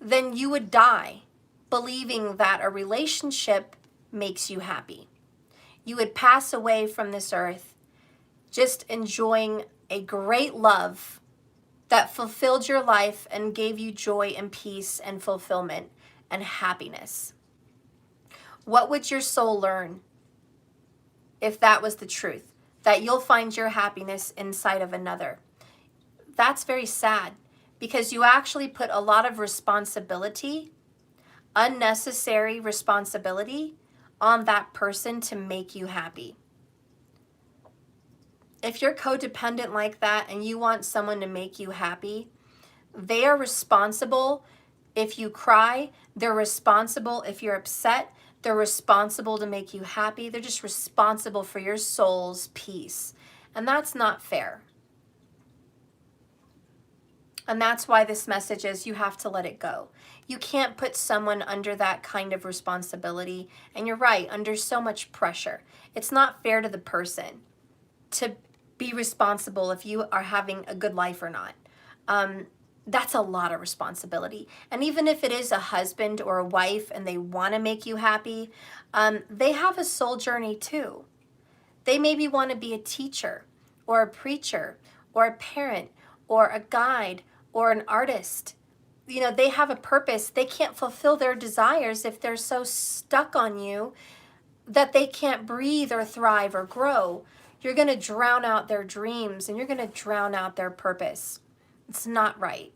Then you would die believing that a relationship makes you happy. You would pass away from this earth just enjoying a great love that fulfilled your life and gave you joy and peace and fulfillment and happiness. What would your soul learn if that was the truth? That you'll find your happiness inside of another. That's very sad because you actually put a lot of responsibility, unnecessary responsibility, on that person to make you happy. If you're codependent like that and you want someone to make you happy, they are responsible if you cry. They're responsible if you're upset. They're responsible to make you happy. They're just responsible for your soul's peace. And that's not fair. And that's why this message is you have to let it go. You can't put someone under that kind of responsibility. And you're right, under so much pressure. It's not fair to the person to be responsible if you are having a good life or not. That's a lot of responsibility. And even if it is a husband or a wife and they want to make you happy, they have a soul journey too. They maybe want to be a teacher or a preacher or a parent or a guide or an artist. You know, they have a purpose. They can't fulfill their desires if they're so stuck on you that they can't breathe or thrive or grow. You're going to drown out their dreams and you're going to drown out their purpose. It's not right.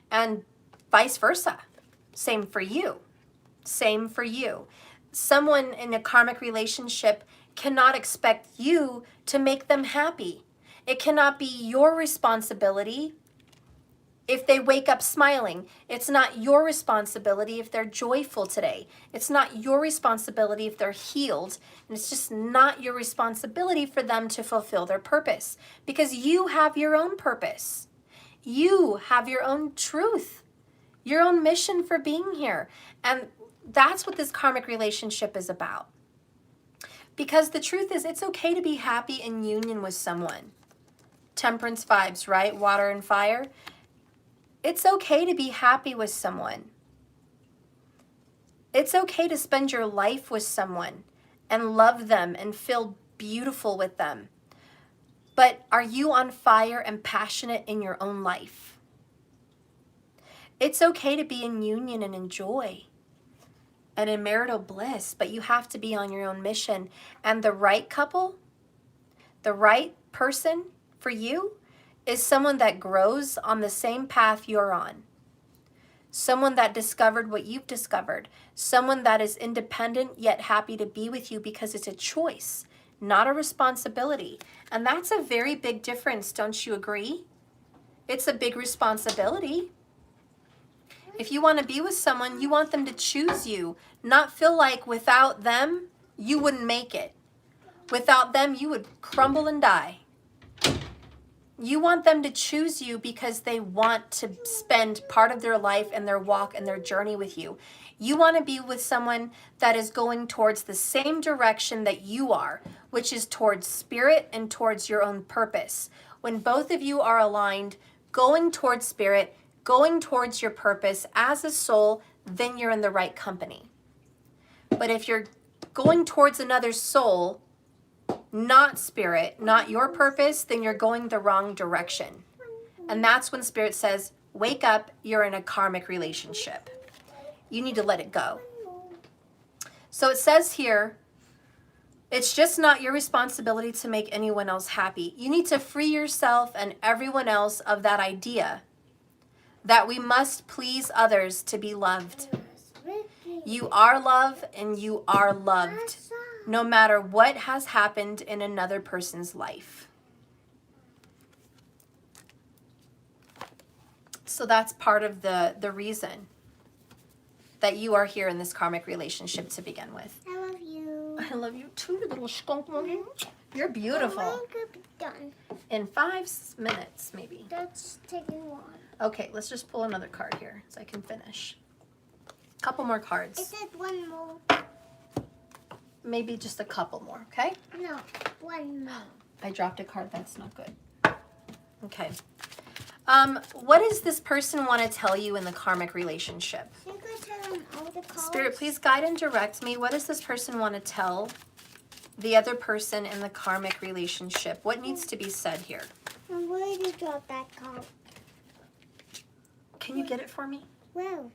And vice versa. Same for you. Same for you. Someone in a karmic relationship cannot expect you to make them happy. It cannot be your responsibility if they wake up smiling. It's not your responsibility if they're joyful today. It's not your responsibility if they're healed. And it's just not your responsibility for them to fulfill their purpose because you have your own purpose. You have your own truth, your own mission for being here. And that's what this karmic relationship is about. Because the truth is, it's okay to be happy in union with someone. Temperance vibes, right? Water and fire. It's okay to be happy with someone. It's okay to spend your life with someone and love them and feel beautiful with them. But are you on fire and passionate in your own life? It's okay to be in union and enjoy and in marital bliss, but you have to be on your own mission. And the right couple, the right person for you is someone that grows on the same path you're on. Someone that discovered what you've discovered. Someone that is independent yet happy to be with you because it's a choice, not a responsibility. And that's a very big difference, don't you agree? It's a big responsibility. If you want to be with someone, you want them to choose you, not feel like without them, you wouldn't make it. Without them, you would crumble and die. You want them to choose you because they want to spend part of their life and their walk and their journey with you. You want to be with someone that is going towards the same direction that you are, which is towards spirit and towards your own purpose. When both of you are aligned, going towards spirit, going towards your purpose as a soul, then you're in the right company. But if you're going towards another soul, not spirit, not your purpose, then you're going the wrong direction. And that's when spirit says, wake up, you're in a karmic relationship. You need to let it go. So it says here, it's just not your responsibility to make anyone else happy. You need to free yourself and everyone else of that idea that we must please others to be loved. You are love and you are loved, no matter what has happened in another person's life. So that's part of the reason that you are here in this karmic relationship to begin with. I love you. I love you too, little skunk monkey. You're beautiful. When could be done? In 5 minutes, maybe. That's taking long. Okay, let's just pull another card here so I can finish. Couple more It cards. said one more. Maybe just a couple more, okay? No, one more. I dropped a card, that's not good. Okay. What does this person want to tell you in the karmic relationship? You could tell them all the cards. Spirit, please guide and direct me. What does this person want to tell the other person in the karmic relationship? What needs to be said here? And where did you drop that card? Can you get it for me? Well,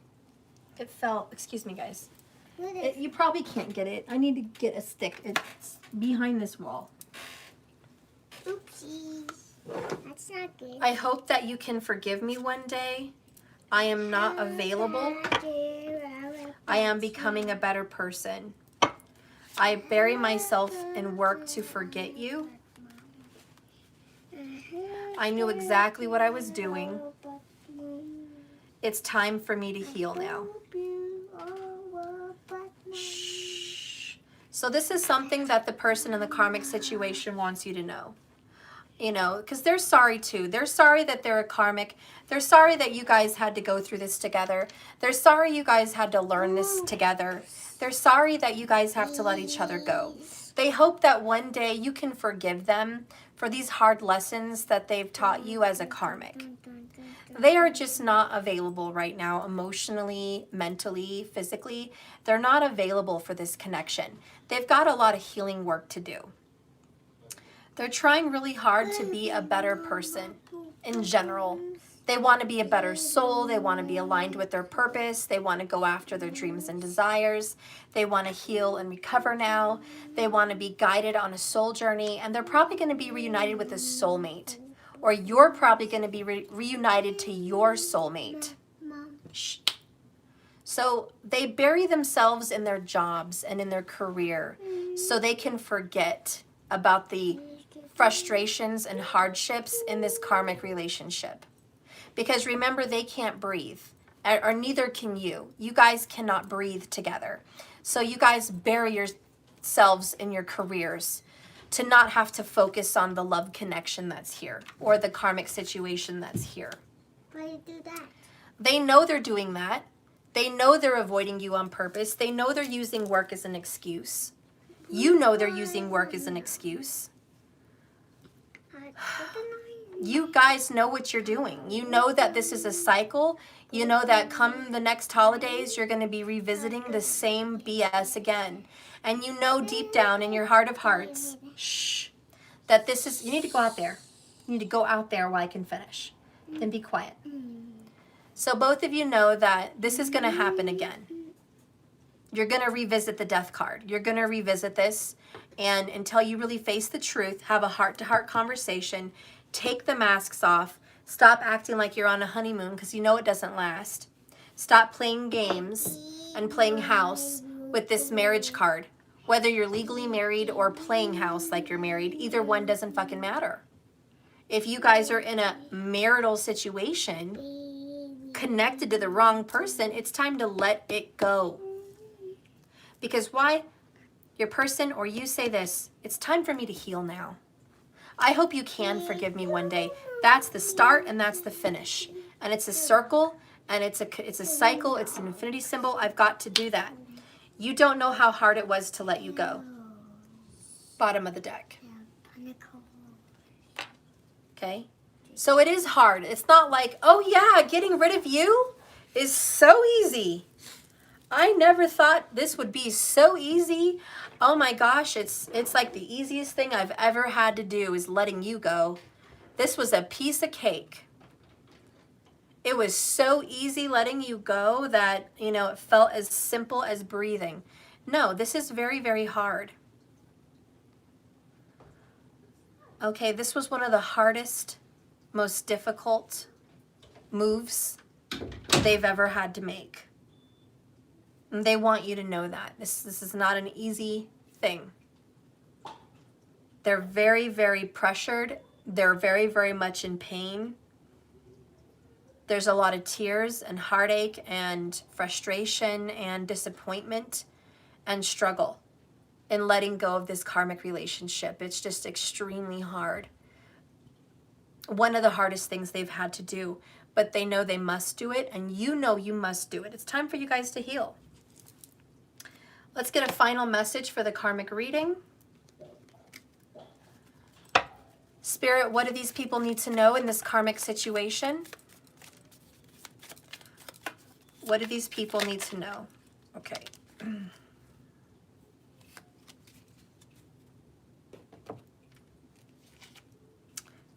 It fell. Excuse me, guys. what is You probably can't get it. I need to get a stick. It's behind this wall. Oopsies. That's not good. I hope that you can forgive me one day. I am not available. I am becoming a better person. I bury myself in work to forget you. I knew exactly what I was doing. It's time for me to heal now. Shh. So this is something that the person in the karmic situation wants you to know. You know, because they're sorry too. They're sorry that they're a karmic. They're sorry that you guys had to go through this together. They're sorry you guys had to learn this together. They're sorry that you guys have to let each other go. They hope that one day you can forgive them for these hard lessons that they've taught you as a karmic. They are just not available right now, emotionally, mentally, physically. They're not available for this connection. They've got a lot of healing work to do. They're trying really hard to be a better person in general. They want to be a better soul. They want to be aligned with their purpose. They want to go after their dreams and desires. They want to heal and recover now. They want to be guided on a soul journey. And they're probably going to be reunited with a soulmate. Or you're probably going to be reunited to your soulmate. Shh. So they bury themselves in their jobs and in their career so they can forget about the frustrations and hardships in this karmic relationship. Because remember, they can't breathe, or neither can you. You guys cannot breathe together. So you guys bury yourselves in your careers to not have to focus on the love connection that's here or the karmic situation that's here. Why do you do that? They know they're doing that. They know they're avoiding you on purpose. They know they're using work as an excuse. You know they're using work as an excuse. You guys know what you're doing. You know that this is a cycle. You know that come the next holidays, you're going to be revisiting the same BS again. And you know deep down in your heart of hearts, shh, that this is, you need to go out there. You need to go out there while I can finish. Then be quiet. So both of you know that this is going to happen again. You're going to revisit the death card. You're going to revisit this. And until you really face the truth, have a heart-to-heart conversation, take the masks off, stop acting like you're on a honeymoon because you know it doesn't last. Stop playing games and playing house with this marriage card. Whether you're legally married or playing house like you're married, either one doesn't fucking matter. If you guys are in a marital situation, connected to the wrong person, it's time to let it go. Because why? Your person or you say this, it's time for me to heal now. I hope you can forgive me one day. That's the start and that's the finish. And it's a circle and it's a cycle. It's an infinity symbol. I've got to do that. You don't know how hard it was to let you go. Bottom of the deck. Okay? So it is hard. It's not like, oh yeah, getting rid of you is so easy. I never thought this would be so easy. Oh my gosh, it's like the easiest thing I've ever had to do is letting you go. This was a piece of cake. It was so easy letting you go that, it felt as simple as breathing. No, this is very, very hard. Okay, this was one of the hardest, most difficult moves they've ever had to make. And they want you to know that. This is not an easy thing. They're very, very pressured. They're very, very much in pain. There's a lot of tears and heartache and frustration and disappointment and struggle in letting go of this karmic relationship. It's just extremely hard. One of the hardest things they've had to do, but they know they must do it, and you know you must do it. It's time for you guys to heal. Let's get a final message for the karmic reading. Spirit, what do these people need to know in this karmic situation? What do these people need to know? Okay.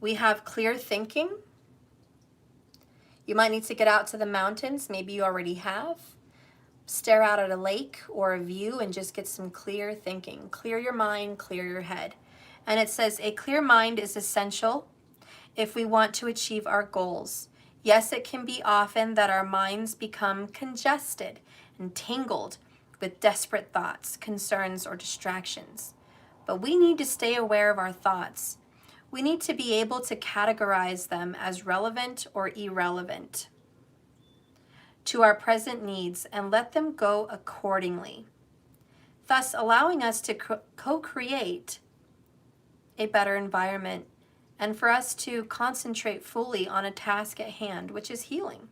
We have clear thinking. You might need to get out to the mountains. Maybe you already have. Stare out at a lake or a view and just get some clear thinking. Clear your mind, clear your head. And it says, a clear mind is essential if we want to achieve our goals. Yes, it can be often that our minds become congested and tangled with desperate thoughts, concerns, or distractions. But we need to stay aware of our thoughts. We need to be able to categorize them as relevant or irrelevant to our present needs and let them go accordingly, thus allowing us to co-create a better environment and for us to concentrate fully on a task at hand, which is healing.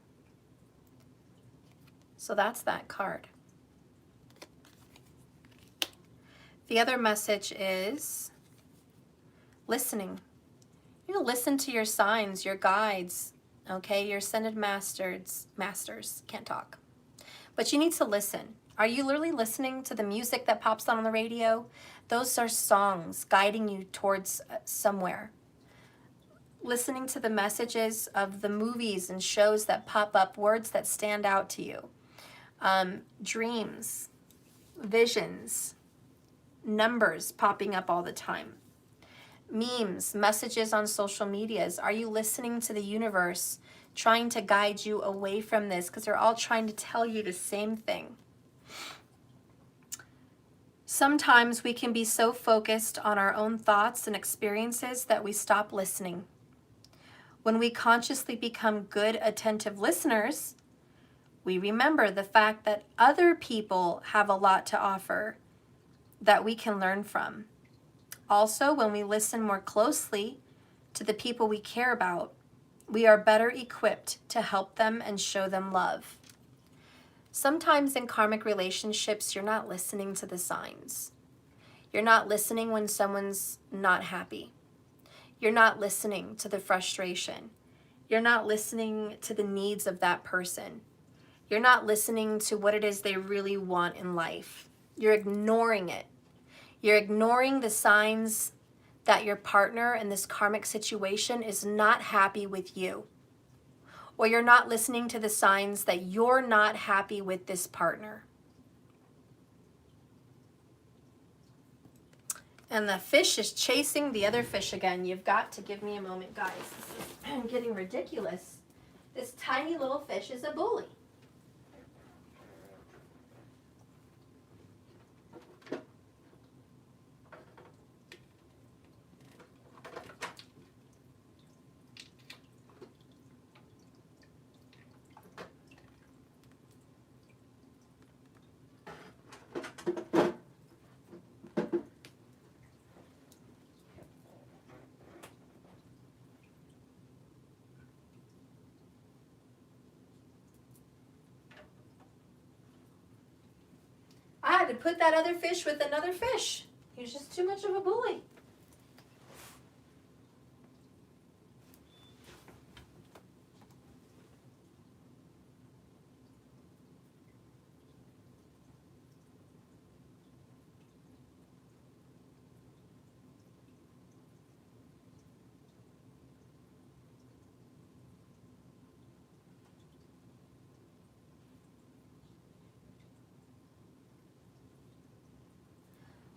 So that's that card. The other message is listening. You listen to your signs, your guides, okay, your ascended masters, can't talk. But you need to listen. Are you literally listening to the music that pops on the radio? Those are songs guiding you towards somewhere. Listening to the messages of the movies and shows that pop up, words that stand out to you. Dreams, visions, numbers popping up all the time. Memes, messages on social medias. Are you listening to the universe trying to guide you away from this? Because they're all trying to tell you the same thing. Sometimes we can be so focused on our own thoughts and experiences that we stop listening. When we consciously become good, attentive listeners, we remember the fact that other people have a lot to offer that we can learn from. Also, when we listen more closely to the people we care about, we are better equipped to help them and show them love. Sometimes in karmic relationships, you're not listening to the signs. You're not listening when someone's not happy. You're not listening to the frustration. You're not listening to the needs of that person. You're not listening to what it is they really want in life. You're ignoring it. You're ignoring the signs that your partner in this karmic situation is not happy with you. Or you're not listening to the signs that you're not happy with this partner. And the fish is chasing the other fish again. You've got to give me a moment, guys. This is getting ridiculous. This tiny little fish is a bully. had to put that other fish with another fish. He was just too much of a bully.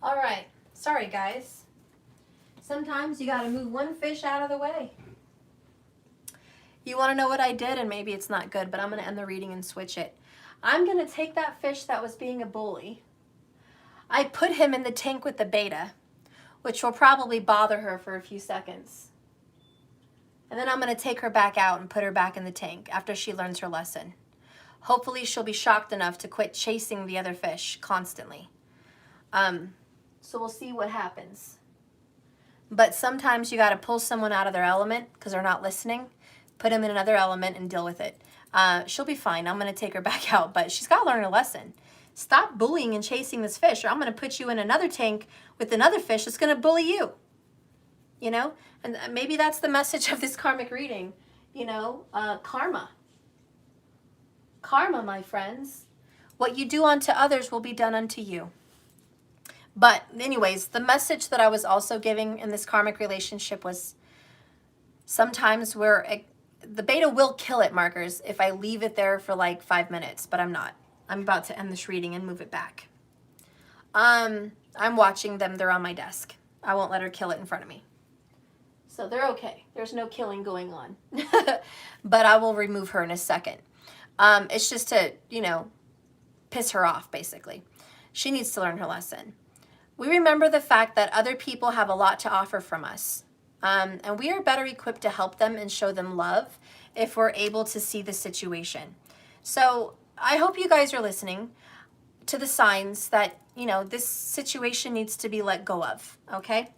All right, sorry guys. Sometimes you gotta move one fish out of the way. You wanna know what I did? And maybe it's not good, but I'm gonna end the reading and switch it. I'm gonna take that fish that was being a bully. I put him in the tank with the beta, which will probably bother her for a few seconds. And then I'm gonna take her back out and put her back in the tank after she learns her lesson. Hopefully she'll be shocked enough to quit chasing the other fish constantly. So we'll see what happens. But sometimes you got to pull someone out of their element because they're not listening, put them in another element and deal with it. She'll be fine. I'm going to take her back out, but she's got to learn a lesson. Stop bullying and chasing this fish, or I'm going to put you in another tank with another fish that's going to bully you. You know? And maybe that's the message of this karmic reading. You know, karma. Karma, my friends. What you do unto others will be done unto you. But anyways, the message that I was also giving in this karmic relationship was sometimes the beta will kill it, markers, if I leave it there for like 5 minutes, but I'm not. I'm about to end this reading and move it back. I'm watching them. They're on my desk. I won't let her kill it in front of me. So they're okay. There's no killing going on. But I will remove her in a second. It's just to, you know, piss her off, basically. She needs to learn her lesson. We remember the fact that other people have a lot to offer from us. And we are better equipped to help them and show them love if we're able to see the situation. So I hope you guys are listening to the signs that, you know, this situation needs to be let go of, okay?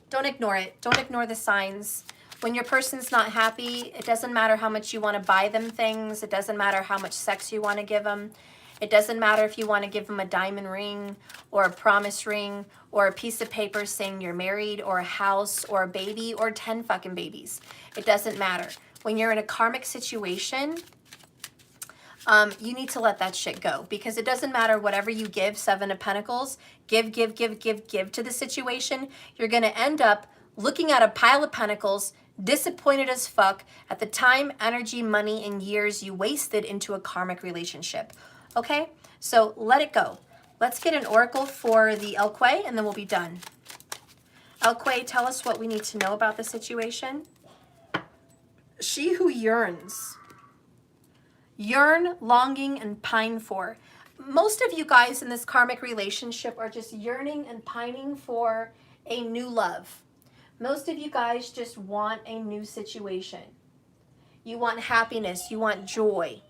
Don't ignore it. Don't ignore the signs. When your person's not happy, it doesn't matter how much you want to buy them things. It doesn't matter how much sex you want to give them. It doesn't matter if you want to give them a diamond ring or a promise ring or a piece of paper saying you're married or a house or a baby or 10 fucking babies. It doesn't matter. When you're in a karmic situation, you need to let that shit go, because it doesn't matter whatever you give, 7 of Pentacles, give to the situation. You're going to end up looking at a pile of pentacles, disappointed as fuck at the time, energy, money, and years you wasted into a karmic relationship. Okay, so let it go. Let's get an oracle for the Elkway and then we'll be done. Elkway, tell us what we need to know about the situation. She who yearns. Yearn, longing, and pine for. Most of you guys in this karmic relationship are just yearning and pining for a new love. Most of you guys just want a new situation. You want happiness. You want joy.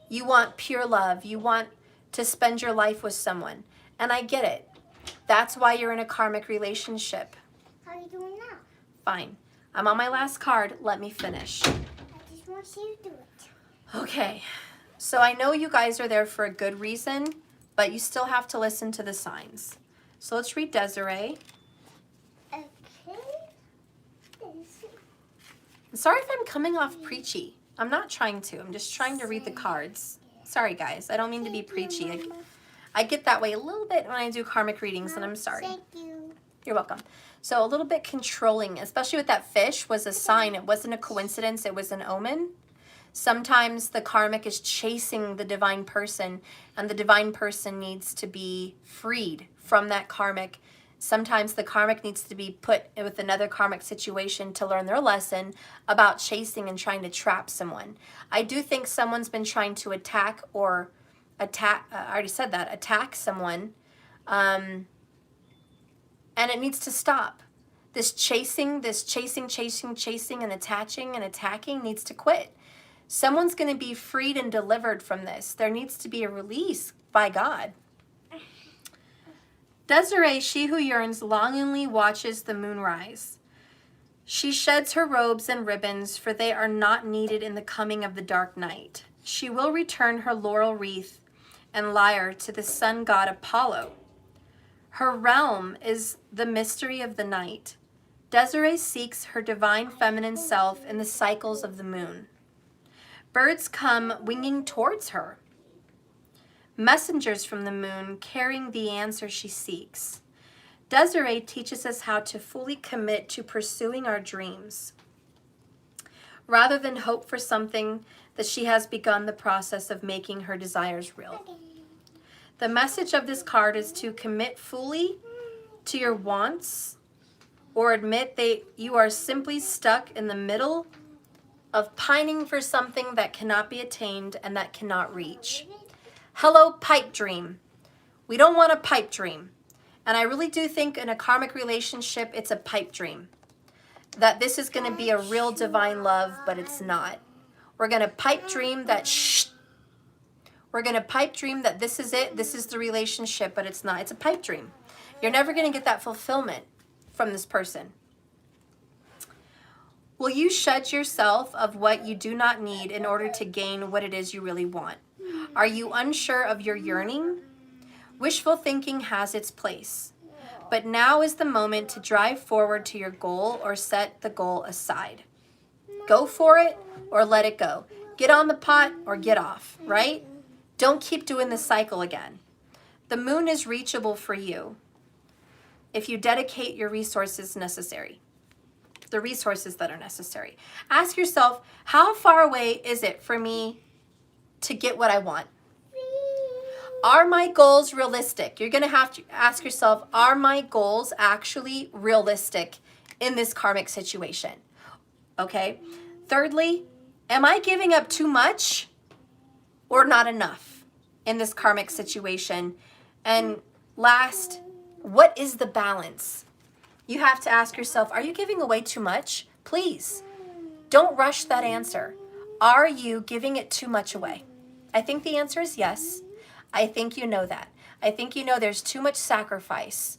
You want pure love. You want to spend your life with someone. And I get it. That's why you're in a karmic relationship. How are you doing now? Fine. I'm on my last card. Let me finish. I just want you to do it. Okay. So I know you guys are there for a good reason, but you still have to listen to the signs. So let's read Desiree. Okay. I'm sorry if I'm coming off preachy. I'm not trying to. I'm just trying to read the cards. Sorry, guys. I don't mean to be preachy. I get that way a little bit when I do karmic readings, and I'm sorry. Thank you. You're welcome. So a little bit controlling, especially with that fish, was a sign. It wasn't a coincidence. It was an omen. Sometimes the karmic is chasing the divine person, and the divine person needs to be freed from that karmic. Sometimes the karmic needs to be put with another karmic situation to learn their lesson about chasing and trying to trap someone. I do think someone's been trying to attack I already said that, attack someone, and it needs to stop. This chasing and attaching and attacking needs to quit. Someone's going to be freed and delivered from this. There needs to be a release by God. Desiree, she who yearns, longingly watches the moon rise. She sheds her robes and ribbons, for they are not needed in the coming of the dark night. She will return her laurel wreath and lyre to the sun god Apollo. Her realm is the mystery of the night. Desiree seeks her divine feminine self in the cycles of the moon. Birds come winging towards her. Messengers from the moon carrying the answer she seeks. Desiree teaches us how to fully commit to pursuing our dreams, rather than hope for something that she has begun the process of making her desires real. The message of this card is to commit fully to your wants or admit that you are simply stuck in the middle of pining for something that cannot be attained and that cannot reach. Hello, pipe dream. We don't want a pipe dream. And I really do think in a karmic relationship, it's a pipe dream. That this is going to be a real divine love, but it's not. We're going to pipe dream that we're going to pipe dream that this is it, this is the relationship, but it's not. It's a pipe dream. You're never going to get that fulfillment from this person. Will you shed yourself of what you do not need in order to gain what it is you really want? Are you unsure of your yearning? Wishful thinking has its place, but now is the moment to drive forward to your goal or set the goal aside. Go for it or let it go. Get on the pot or get off, right? Don't keep doing the cycle again. The moon is reachable for you if you dedicate your resources necessary. The resources that are necessary. Ask yourself, how far away is it for me to get what I want? Are my goals realistic? You're going to have to ask yourself, are my goals actually realistic in this karmic situation? Okay. Thirdly, am I giving up too much or not enough in this karmic situation? And last, what is the balance? You have to ask yourself, are you giving away too much? Please, don't rush that answer. Are you giving it too much away? I think the answer is yes. I think you know that. I think you know there's too much sacrifice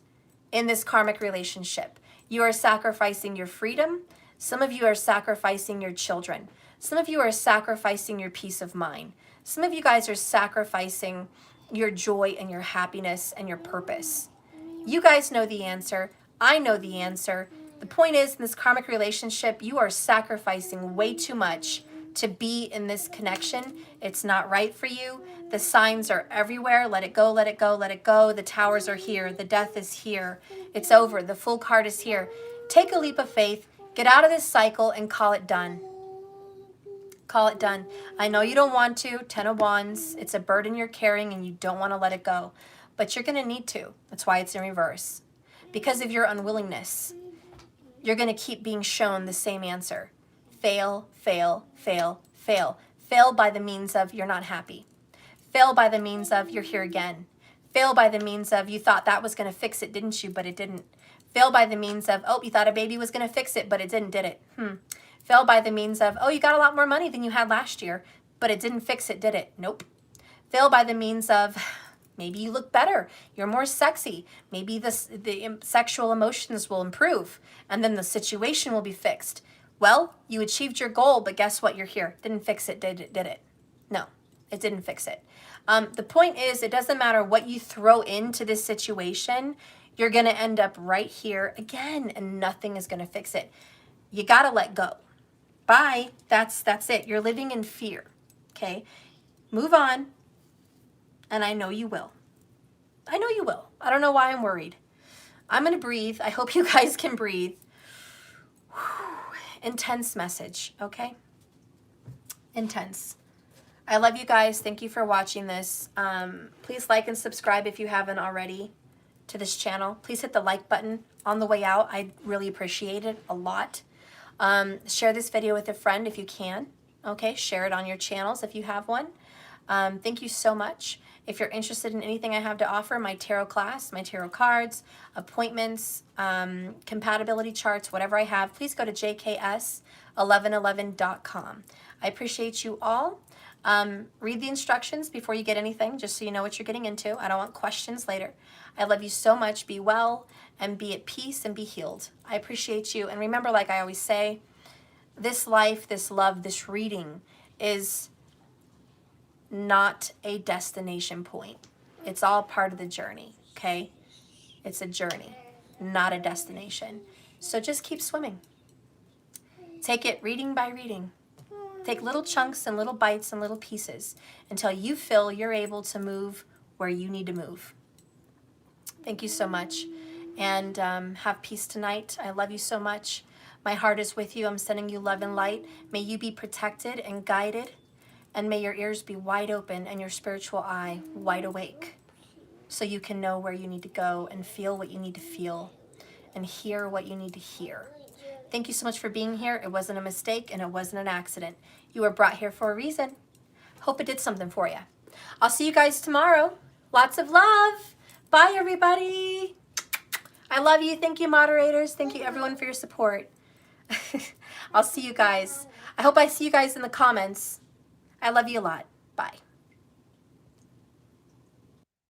in this karmic relationship. You are sacrificing your freedom. Some of you are sacrificing your children. Some of you are sacrificing your peace of mind. Some of you guys are sacrificing your joy and your happiness and your purpose. You guys know the answer. I know the answer. The point is, in this karmic relationship, you are sacrificing way too much to be in this connection. It's not right for you. The signs are everywhere. Let it go, let it go, let it go. The towers are here. The death is here. It's over. The full card is here. Take a leap of faith. Get out of this cycle and call it done. Call it done. I know you don't want to. 10 of Wands. It's a burden you're carrying and you don't want to let it go. But you're going to need to. That's why it's in reverse. Because of your unwillingness, you're going to keep being shown the same answer. Fail, fail, fail, fail. Fail by the means of you're not happy. Fail by the means of you're here again. Fail by the means of you thought that was going to fix it, didn't you? But it didn't. Fail by the means of, oh, you thought a baby was going to fix it, but it didn't, did it? Fail by the means of, oh, you got a lot more money than you had last year, but it didn't fix it, did it? Nope. Fail by the means of, maybe you look better. You're more sexy. Maybe the sexual emotions will improve, and then the situation will be fixed. Well, you achieved your goal, but guess what? You're here. Didn't fix it, did it? No, it didn't fix it. The point is, it doesn't matter what you throw into this situation, you're going to end up right here again, and nothing is going to fix it. You got to let go. Bye. That's it. You're living in fear. Okay? Move on. And I know you will. I know you will. I don't know why I'm worried. I'm going to breathe. I hope you guys can breathe. Intense message, okay? Intense. I love you guys. Thank you for watching this. Please like and subscribe if you haven't already to this channel. Please hit the like button on the way out. I'd really appreciate it a lot. Share this video with a friend if you can. Okay, share it on your channels if you have one. Thank you so much. If you're interested in anything I have to offer, my tarot class, my tarot cards, appointments, compatibility charts, whatever I have, please go to jks1111.com. I appreciate you all. Read the instructions before you get anything, just so you know what you're getting into. I don't want questions later. I love you so much. Be well and be at peace and be healed. I appreciate you. And remember, like I always say, this life, this love, this reading is not a destination point. It's all part of the journey, okay? It's a journey, not a destination. So just keep swimming. Take it reading by reading. Take little chunks and little bites and little pieces until you feel you're able to move where you need to move. Thank you so much. And have peace tonight. I love you so much. My heart is with you. I'm sending you love and light. May you be protected and guided. And may your ears be wide open and your spiritual eye wide awake, so you can know where you need to go and feel what you need to feel and hear what you need to hear. Thank you so much for being here. It wasn't a mistake and it wasn't an accident. You were brought here for a reason. Hope it did something for you. I'll see you guys tomorrow. Lots of love. Bye, everybody. I love you. Thank you, moderators. Thank you, everyone, for your support. I'll see you guys. I hope I see you guys in the comments. I love you a lot. Bye.